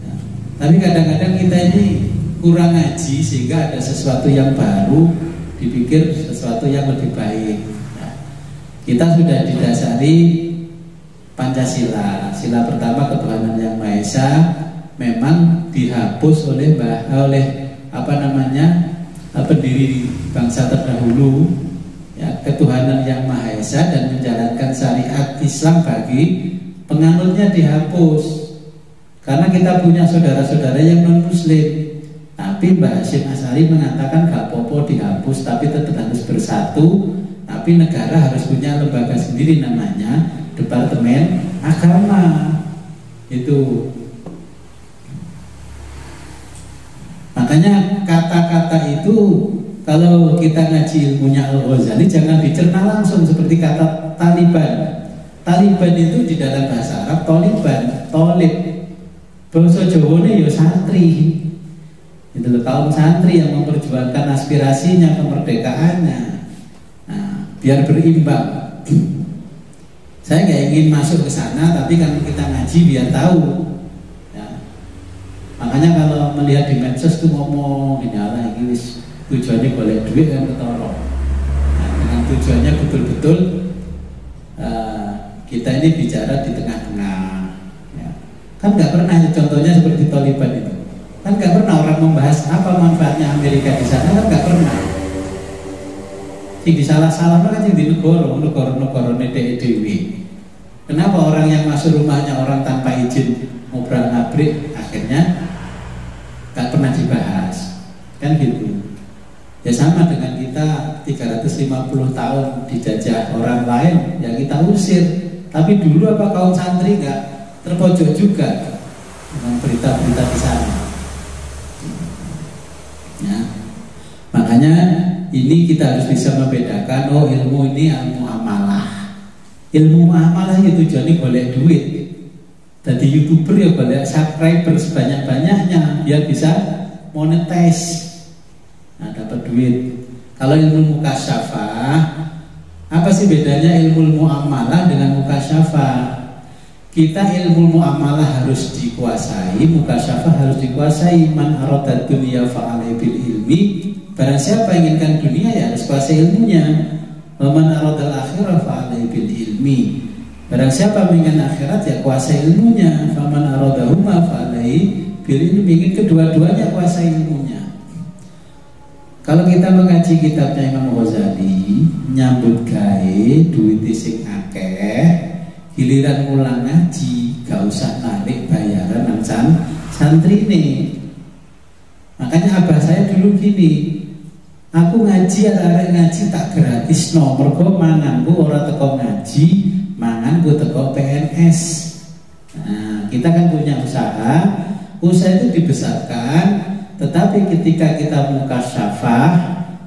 Ya. Tapi kadang-kadang kita ini kurang ngaji sehingga ada sesuatu yang baru, dipikir sesuatu yang lebih baik. Nah, kita sudah didasari Pancasila, sila pertama ketuhanan yang Maha Esa, memang dihapus oleh pendiri bangsa terdahulu, ya, ketuhanan yang Maha Esa dan menjalankan syariat Islam bagi penganutnya dihapus. Karena kita punya saudara-saudara yang non Muslim. Tapi Mbah Hasyim Asy'ari mengatakan gak apa-apa dihapus, tapi tetap harus bersatu. Tapi negara harus punya lembaga sendiri namanya Departemen Agama. Itu. Makanya kata-kata itu kalau kita ngaji ilmunya Al-Ghazali jangan dicerna langsung seperti kata Taliban. Taliban itu di dalam bahasa Arab Taliban, Tolib. Bahasa Jawane ya santri. Itu kaum santri yang memperjuangkan aspirasinya, kemerdekaannya. Nah, biar berimbang. Saya nggak ingin masuk ke sana, tapi kan kita ngaji biar tahu. Ya. Makanya kalau melihat di medsos tuh ngomong, nyala ini tujuannya boleh duit yang ketolong. Nah, dengan tujuannya betul-betul kita ini bicara di tengah-tengah. Ya. Kan nggak pernah contohnya seperti Taliban itu. Kan nggak pernah orang membahas apa manfaatnya Amerika di sana, kan nggak pernah. Sing disalah-salah kan sing di negara dewi. Kenapa orang yang masuk rumahnya orang tanpa izin ngobrak-ngabrik akhirnya nggak pernah dibahas, kan gitu. Ya sama dengan kita 350 tahun dijajah orang lain, ya kita usir. Tapi dulu apa kaum santri nggak terpojok juga dengan berita-berita di sana. Ya. Makanya ini kita harus bisa membedakan, oh ilmu ini ilmu amalah. Ilmu amalah itu tujuannya boleh duit. Jadi YouTuber ya boleh subscriber sebanyak-banyaknya biar bisa monetize. Nah, dapat duit. Kalau ilmu mukasyafah, apa sih bedanya ilmu muamalah dengan mukasyafah? Kita ilmu muamalah harus dikuasai, mukasyafah harus dikuasai. Man arada dunya fa'alai bil ilmi. Barang siapa inginkan dunia ya harus kuasai ilmunya. Wa man arada al-akhirah fa'alai bil ilmi. Barang siapa menginginkan akhirat ya kuasai ilmunya. Fa man aradahuma fa'alai bil ilmi. Ingin kedua-duanya kuasai ilmunya. Kalau kita mengaji kitabnya Imam Ghazali, nyambut gawe duit sing akeh, giliran mulang ngaji gak usah narik bayaran nang santri nih. Makanya abah saya dulu gini, aku ngaji arek ngaji tak gratis no, mergo manganku ora teko ngaji, manganku teko PNS. Nah, kita kan punya usaha itu dibesarkan. Tetapi ketika kita mukasyafah,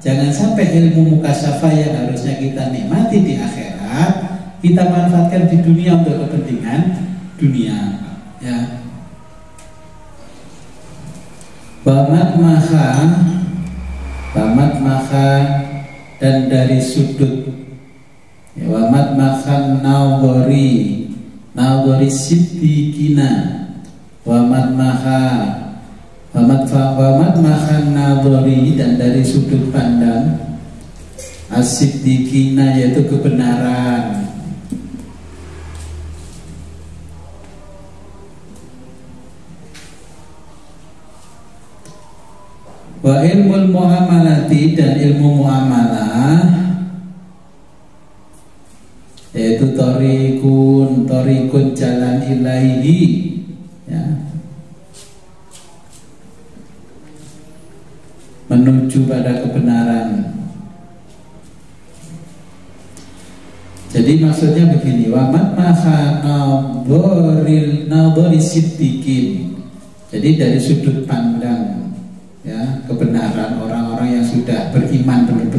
jangan sampai ilmu mukasyafah yang harusnya kita nikmati di akhirat kita manfaatkan di dunia untuk kepentingan dunia. Ya. Bamat maha dan dari sudut. Ya, wamat maha nawori siddiqina. Wamat maha nadhari dan dari sudut pandang as-siddiqina yaitu kebenaran. Wa ilmul muamalati dan ilmu muamalah yaitu torikun jalan ilahi, ya, menuju pada kebenaran. Jadi maksudnya begini, wamat maha nadhari siddiqin. Jadi dari sudut pandang, ya, kebenaran orang-orang yang sudah beriman benar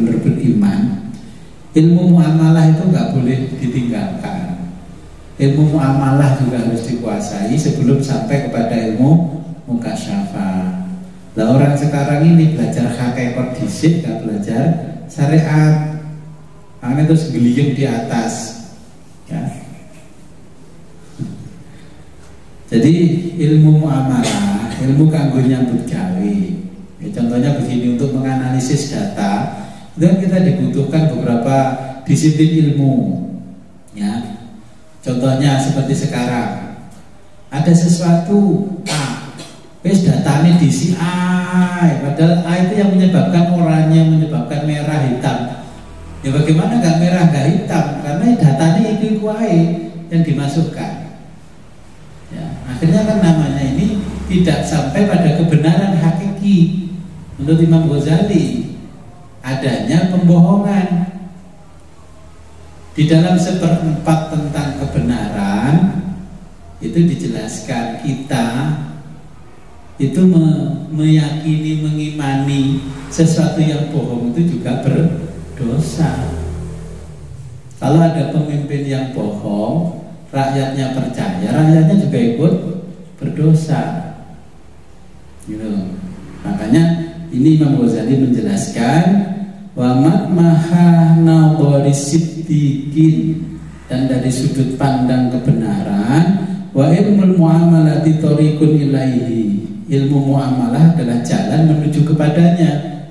Ilmu muamalah itu nggak boleh ditinggalkan. Ilmu muamalah juga harus dikuasai sebelum sampai kepada ilmu mukasyafah. Lah orang sekarang ini belajar hakikat dhisik, nggak belajar syariat. Makanya terus geliyeng di atas. Ya. Jadi ilmu muamalah, ilmu kanggo nyambut gawe. Ya, contohnya begini, untuk menganalisis data, dan kita dibutuhkan beberapa disiplin ilmu. Ya. Contohnya seperti sekarang, ada sesuatu A, wes datanya diisi A, padahal A itu yang menyebabkan oranye, menyebabkan merah hitam. Ya bagaimana nggak merah nggak hitam? Karena datanya itu yang dimasukkan. Ya, akhirnya kan namanya ini tidak sampai pada kebenaran hakiki. Menurut Imam Ghazali, adanya pembohongan. Di dalam 1/4 tentang kebenaran itu dijelaskan kita itu meyakini, mengimani sesuatu yang bohong itu juga berdosa. Kalau ada pemimpin yang bohong, rakyatnya percaya, rakyatnya juga ikut berdosa. Gitu. Makanya ini Imam Ghazali menjelaskan wa maha nadhari siddiqin, dan dari sudut pandang kebenaran, wa ilmul muamalati thariqun ilaihi, ilmu muamalah adalah jalan menuju kepadanya.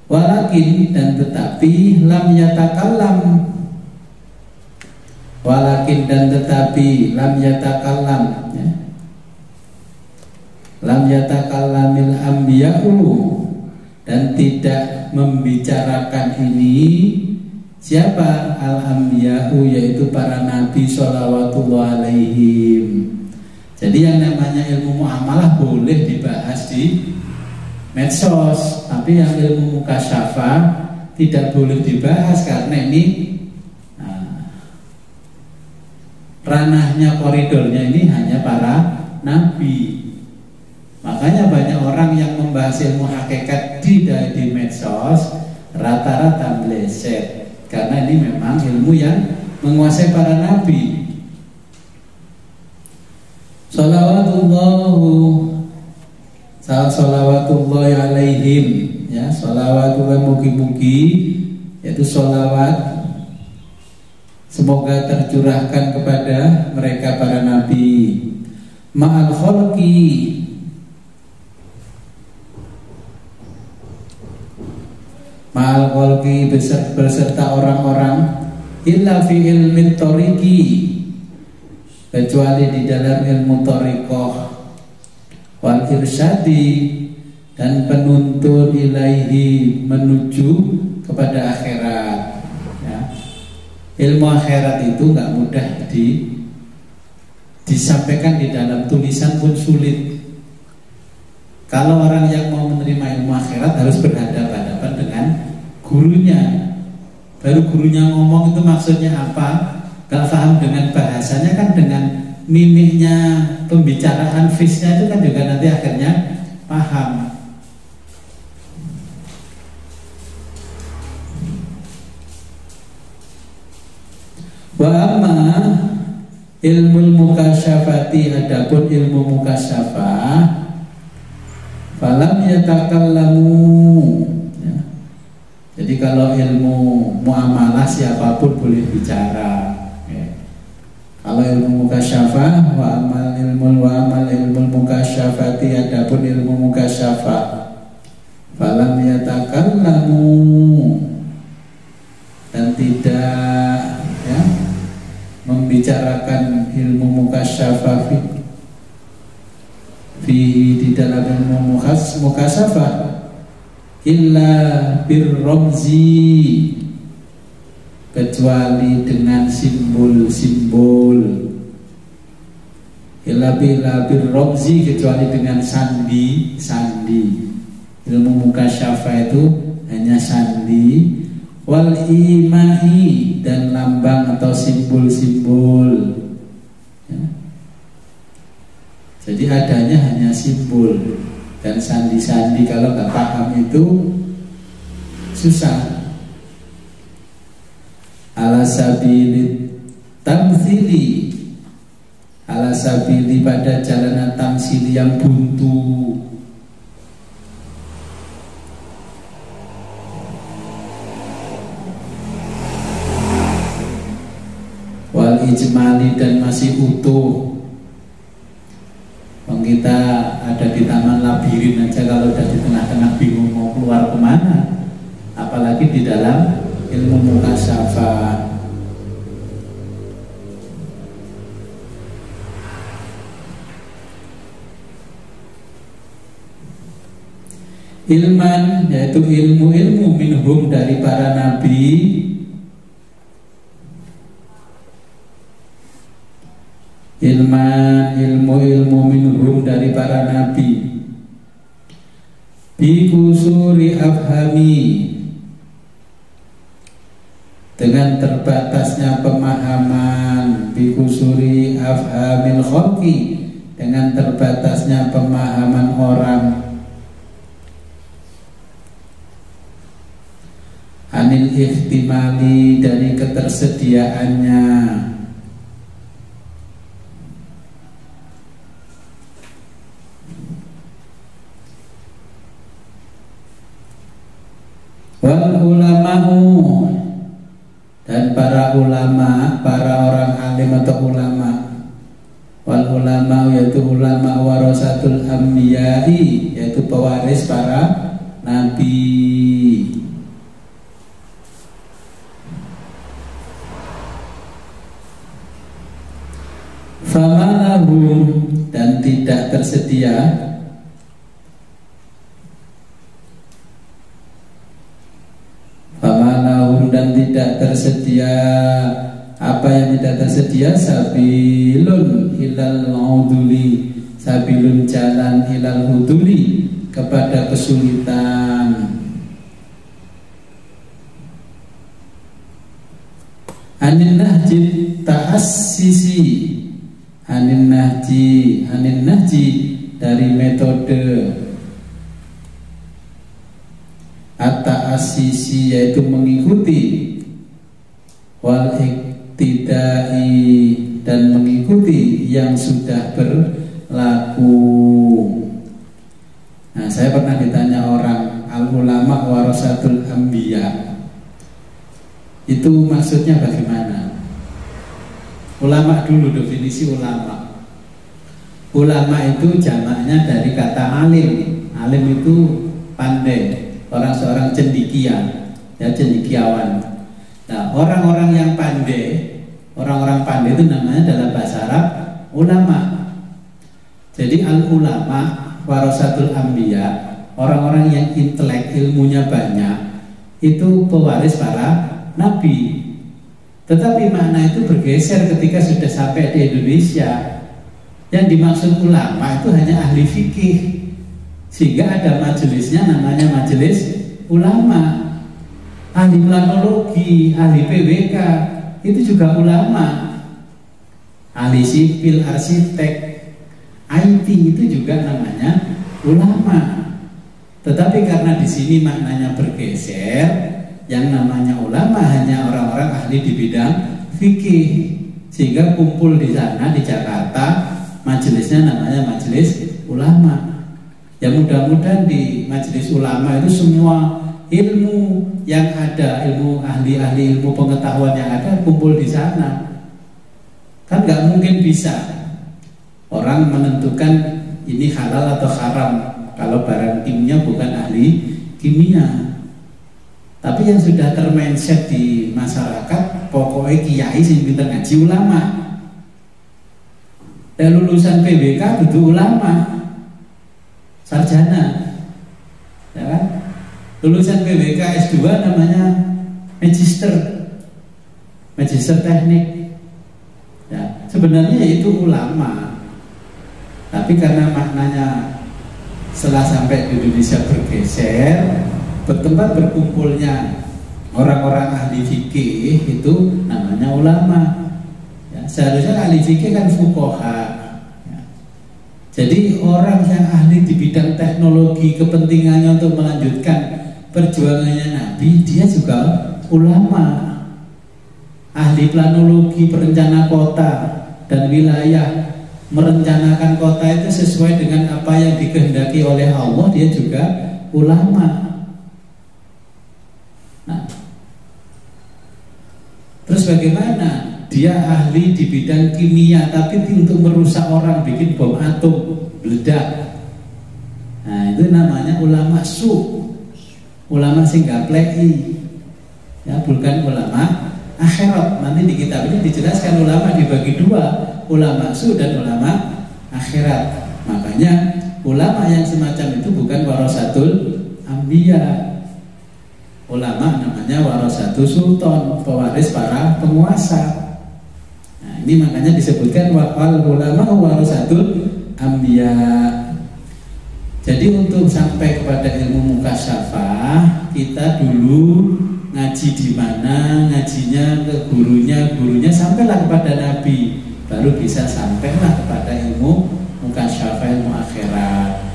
Walakin, dan tetapi, lam yatakallam, walakin dan tetapi, lam yatakallam, ya. Lam yatakallamil anbiya'u, dan tidak membicarakan ini siapa? Al-anbiya'u, yaitu para nabi sholawatullah alaihim. Jadi yang namanya ilmu muamalah boleh dibahas di medsos, tapi yang ilmu mukasyafah tidak boleh dibahas karena ini ranahnya, koridornya ini hanya para nabi. Makanya banyak orang yang membahas ilmu hakikat di medsos rata-rata meleset, karena ini memang ilmu yang menguasai para nabi. Salawatullahi alaihim, ya, salawatullah, mugi-mugi, yaitu salawat semoga tercurahkan kepada mereka para nabi, ma'al khalqi, ma'al khalqi, beserta orang-orang, illa fi ilmin tariqi, kecuali di dalam ilmu thariqah, wal irsyadi, dan penuntun ilaihi, menuju kepada akhirat. Ya. Ilmu akhirat itu nggak mudah disampaikan di dalam tulisan pun sulit. Kalau orang yang mau menerima ilmu akhirat harus berhadapan-hadapan dengan gurunya. Baru gurunya ngomong itu maksudnya apa, gak paham dengan bahasanya, kan dengan mimiknya, pembicaraan fisiknya itu kan juga nanti akhirnya paham. Wa amma ilmu mukasyafati, adapun ilmu mukasyafah, falam yatakallamu, ya. Jadi kalau ilmu muamalah siapapun boleh bicara, ya. Kalau ilmu mukasyafah, wa amal ilmu mukasyafati, adapun ilmu mukasyafah, falam yatakallamu, dan tidak, ya, membicarakan ilmu mukasyafah di dalam ilmu mukasyafah illa birramzi, kecuali dengan simbol-simbol, illa birramzi, kecuali dengan sandi. Ilmu mukasyafah itu hanya sandi, wal imai, dan lambang atau simbol-simbol, ya. Jadi adanya hanya simbol dan sandi-sandi, kalau nggak paham itu susah. sabili tamthili, ala sabili pada jalanan tamsili yang buntu. Wal ijmali dan masih utuh. Kita ada di taman labirin aja, kalau udah di tengah-tengah bingung mau keluar kemana, apalagi di dalam ilmu mukasyafah. Ilman, yaitu ilmu-ilmu minhum dari para nabi, ilman, ilmu-ilmu minhum dari para nabi, bi kusuri afhami, dengan terbatasnya pemahaman, bi kusuri afhamil khalqi, dengan terbatasnya pemahaman orang, anil ihtimali, dari ketersediaannya, wal ulama'u, dan para ulama, para orang alim atau ulama, wal ulama'u yaitu ulama warasatul anbiya'i, yaitu pewaris para nabi. Famalahum, dan tidak tersedia, famalahum, dan tidak tersedia, apa yang tidak tersedia, sabilun ilal uduli, sabilun jalan ilal uduli, kepada kesulitan. Anin nahji ta'assisi, anin nahji dari metode at-ta'assisi, yaitu mengikuti, wal iktidai, dan mengikuti yang sudah berlaku. Nah, saya pernah ditanya orang, al ulama warasatul anbiya, itu maksudnya bagaimana? Ulama dulu, definisi ulama. Ulama itu jamaknya dari kata alim. Alim itu pandai, seorang cendekia, ya, cendekiawan. Nah, orang-orang yang pandai, orang-orang pandai itu namanya dalam bahasa Arab ulama. Jadi al ulama warasatul anbiya, orang-orang yang intelek, ilmunya banyak, itu pewaris para nabi. Tetapi makna itu bergeser ketika sudah sampai di Indonesia. Yang dimaksud ulama itu hanya ahli fikih, sehingga ada majelisnya namanya majelis ulama. Ahli planologi, ahli PWK itu juga ulama. Ahli sipil, arsitek, IT itu juga namanya ulama. Tetapi karena di sini maknanya bergeser, yang namanya ulama hanya orang-orang ahli di bidang fikih, sehingga kumpul di sana di Jakarta, majelisnya namanya majelis ulama. Ya, mudah-mudahan di majelis ulama itu semua ilmu yang ada, ilmu ahli-ahli ilmu pengetahuan yang ada kumpul di sana. Kan nggak mungkin bisa orang menentukan ini halal atau haram kalau barang kimia bukan ahli kimia. Tapi yang sudah termindset di masyarakat, pokoknya kiai sing pinter ngaji ulama. Dan lulusan PBK itu ulama, sarjana, ya kan? Lulusan PBK S2 namanya magister teknik. Ya, sebenarnya itu ulama. Tapi karena maknanya setelah sampai di Indonesia bergeser, bertempat berkumpulnya orang-orang ahli fikih, itu namanya ulama. Ya, seharusnya ahli fikih kan fuqaha. Ya. Jadi orang yang ahli di bidang teknologi, kepentingannya untuk melanjutkan perjuangannya Nabi, dia juga ulama. ahli planologi, perencana kota dan wilayah, merencanakan kota itu sesuai dengan apa yang dikehendaki oleh Allah, dia juga ulama. Nah, terus bagaimana? Dia ahli di bidang kimia, tapi untuk merusak orang, bikin bom atom, meledak. Nah, itu namanya ulama su, ulama sing gapleki. Ya, bukan ulama akhirat. Nanti di kitab ini dijelaskan ulama dibagi dua, ulama su dan ulama akhirat. Makanya ulama yang semacam itu bukan warasatul anbiya. Ulama namanya warasatul sultan, pewaris para penguasa. Nah, ini makanya disebutkan wal ulama warasatul anbiya. Jadi untuk sampai kepada ilmu mukasyafah, kita dulu ngaji di mana, ngajinya ke gurunya sampailah kepada Nabi, baru bisa sampailah kepada ilmu mukasyafah, ilmu akhirat.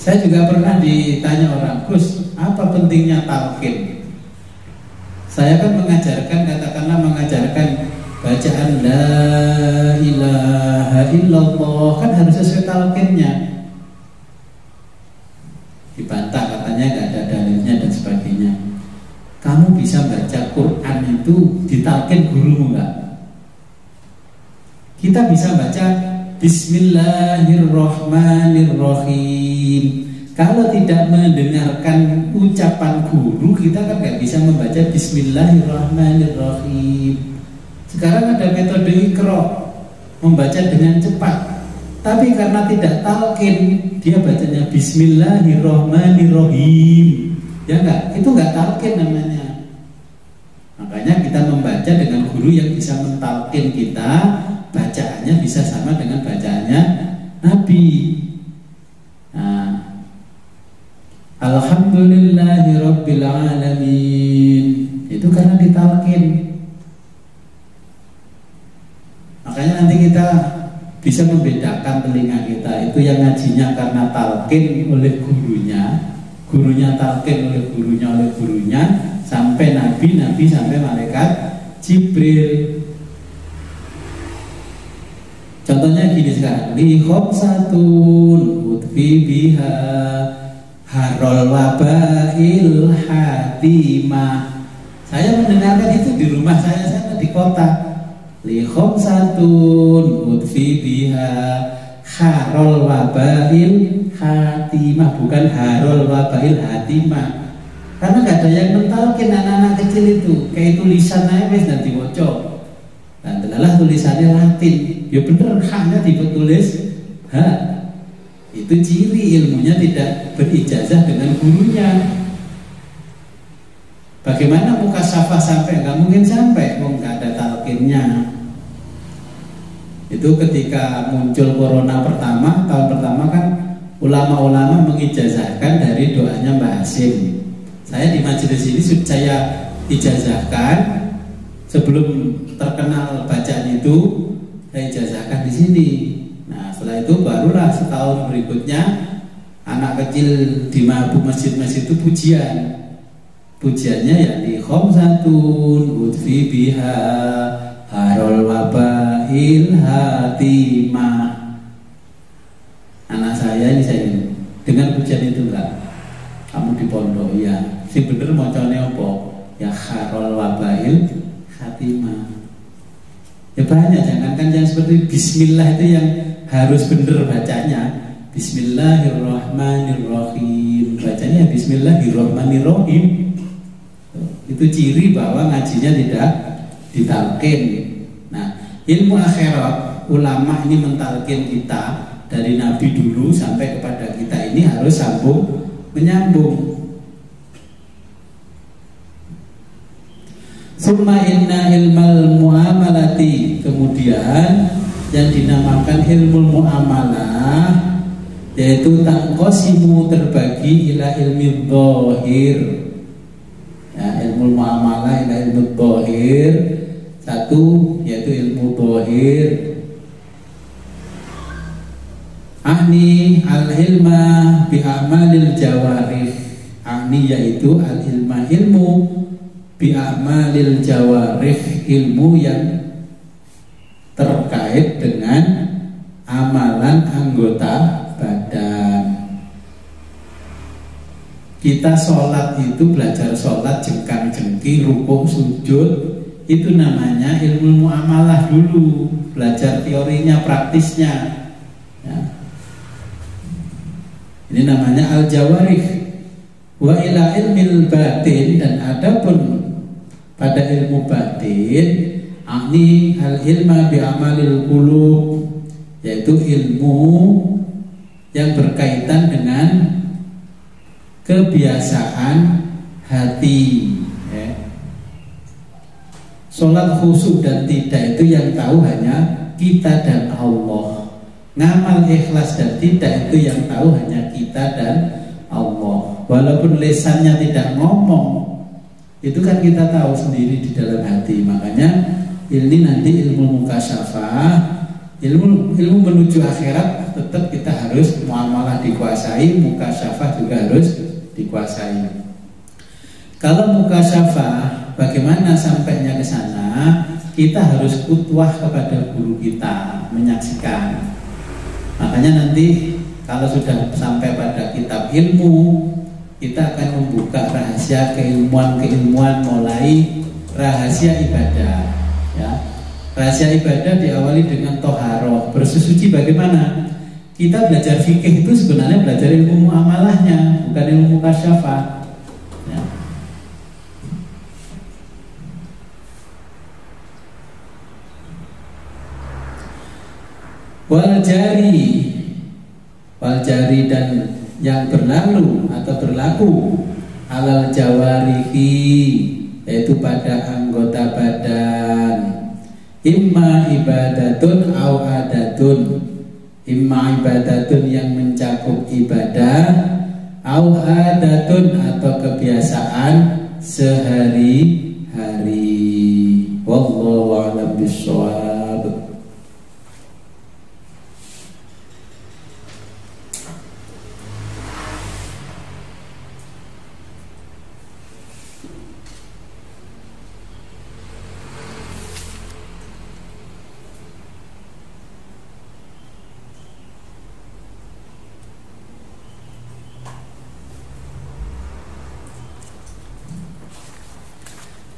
Saya juga pernah ditanya orang, Gus, apa pentingnya talqin? Saya kan mengajarkan, katakanlah mengajarkan bacaan la ilaha illallah, kan harus sesuai talqinnya. Dibantah, katanya gak ada dalilnya dan sebagainya. Kamu bisa baca Quran itu ditalqin gurumu enggak? Kita bisa baca Bismillahirrahmanirrahim. Kalau tidak mendengarkan ucapan guru, kita kan gak bisa membaca Bismillahirrahmanirrahim. Sekarang ada metode Iqra, membaca dengan cepat. Tapi karena tidak talqin, dia bacanya Bismillahirrahmanirrahim. Ya enggak? Itu enggak talqin namanya. Makanya kita membaca dengan guru yang bisa mentalqin kita, bacaannya bisa sama dengan bacaannya Nabi. Nah, Alhamdulillahirabbil alamin. Itu karena ditalqin. Makanya nanti kita bisa membedakan telinga kita, itu yang ngajinya karena talqin oleh gurunya talqin oleh gurunya sampai Nabi sampai malaikat Jibril. Contohnya gini sekarang, li khamsatun utfi biha harol wabail hatimah. Saya mendengarkan itu di rumah saya di kota. Li khamsatun utfi biha harol wabail hatimah, bukan harol wabail hatimah. Karena gak ada yang mentalkin anak-anak kecil itu, kayak tulisan aja wis nanti bocor. Dan adalah tulisannya Latin. Ya bener, haknya ditulis ha. Itu ciri ilmunya tidak berijazah dengan gurunya. Bagaimana mukasyafah sampai? Nggak mungkin sampai, nggak ada talqinnya. Itu ketika muncul corona pertama, tahun pertama kan ulama-ulama mengijazahkan dari doanya Mbah Hasim. Saya di majelis ini saya ijazahkan sebelum terkenal bacaan itu, saya ijazahkan di sini. Nah, setelah itu barulah setahun berikutnya anak kecil di masjid-masjid itu pujiannya ya di khamsatun utfi biha harol wabail hatimah. Anak saya ini dengan pujian itu enggak, kamu di pondok ya si bener macane apa ya harol wabail hatimah. Ya banyak, jangankan yang seperti bismillah itu yang harus bener bacanya. Bismillahirrahmanirrahim, bacanya bismillahirrahmanirrahim. Itu ciri bahwa ngajinya tidak ditalqin. Nah, ilmu akhirat, ulama ini mentalqin kita dari Nabi dulu sampai kepada kita ini harus sambung menyambung. Summa inna ilmal muamalati, kemudian yang dinamakan ilmu muamalah yaitu taqsimu terbagi ila ilmi dhahir. Ya, ilmu muamalah ila ilmu dhahir. Satu yaitu ilmu dhahir. Ahni al-ilma bi amalil jawarih. Ahni yaitu al-ilma ilmu bi'amalil jawarih, ilmu yang terkait dengan amalan anggota badan. Kita sholat itu belajar sholat jengkang-jengking, rukuk, sujud, itu namanya ilmu muamalah dulu, belajar teorinya, praktisnya ya. Ini namanya al-jawarih. Wa ila ilmil batin, dan adapun pada ilmu batin, akni al ilma bi amalil qulub, yaitu ilmu yang berkaitan dengan kebiasaan hati ya. Sholat khusyuk dan tidak itu yang tahu hanya kita dan Allah. Ngamal ikhlas dan tidak itu yang tahu hanya kita dan Allah. Walaupun lesannya tidak ngomong, itu kan kita tahu sendiri di dalam hati. Makanya ini nanti ilmu mukasyafah, ilmu menuju akhirat, tetap kita harus muamalah dikuasai, mukasyafah juga harus dikuasai. Kalau mukasyafah, bagaimana sampainya ke sana? Kita harus utwah kepada guru kita, menyaksikan. Makanya nanti kalau sudah sampai pada kitab ilmu, kita akan membuka rahasia keilmuan mulai rahasia ibadah ya. Rahasia ibadah diawali dengan toharoh, bersuci bagaimana? Kita belajar fikih itu sebenarnya belajar ilmu muamalahnya, bukan ilmu mukasyafah ya. Wal jari dan yang berlalu atau berlaku alal jawarihi, yaitu pada anggota badan, imma ibadatun au adatun, imma ibadatun yang mencakup ibadah, au adatun atau kebiasaan sehari-hari. Wallahu a'lam bishawab.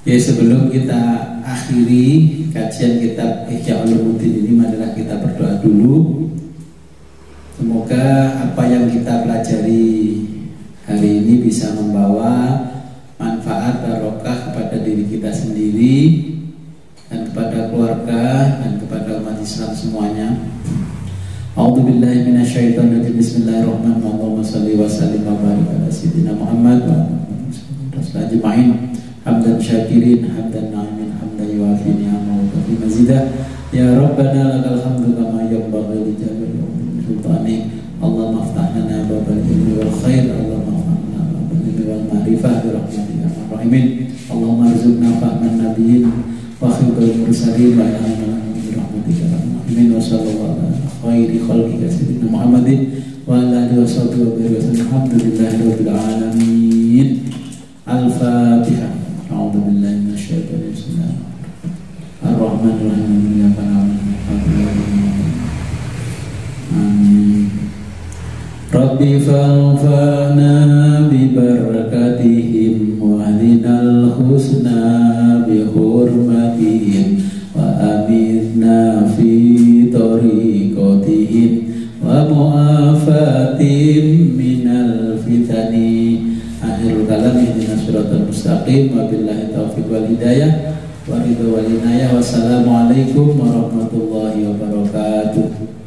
Ya, sebelum kita akhiri kajian kitab Ihya Ulumuddin ini, marilah kita berdoa dulu. Semoga apa yang kita pelajari hari ini bisa membawa manfaat barokah kepada diri kita sendiri dan kepada keluarga dan kepada umat Islam semuanya. A'udzubillahi minasyaitonirrajim. Bismillahirrahmanirrahim. Allahumma shalli wa sallim wa barik ala sayyidina Muhammad wa ajma'in. Hamdan syakirin, hamdan na'imin, hamdan yuafi ni'amahu wa fi mazidah. Ya Rabbana lakal hamdu kama yanbaghi li jalali sultanik. Allahumma aftah lana babal ilmi wal khair, Allahumma aftah lana babal ilmi wal ma'rifah bi rahmatika ya arhamar rahimin. Allahumma arzuqna fahman nabiyyin wa khidmul mursalin wa ilhamana bi rahmatika ya arhamar rahimin. Wa sallallahu ala khairi khalqika sayyidina Muhammadin wa ala alihi wa sahbihi wa sallam. Alhamdulillahi rabbil alamin. Al-Fatihah. A'udzu billahi minasyaitonir rajim. Ar-Rahmanir-Rahim. Ya Amin. Rabbi fa'fana bi barakatihim wa alinal husna bi hurmatihim wa amitna fi tariqatihim wa mu'afatim minal fitani. Akhirul kalam, ihdinas siratal mustaqim, wabillahi taufiq wal hidayah wa ridha wal inayah. Wassalamualaikum warahmatullahi wabarakatuh.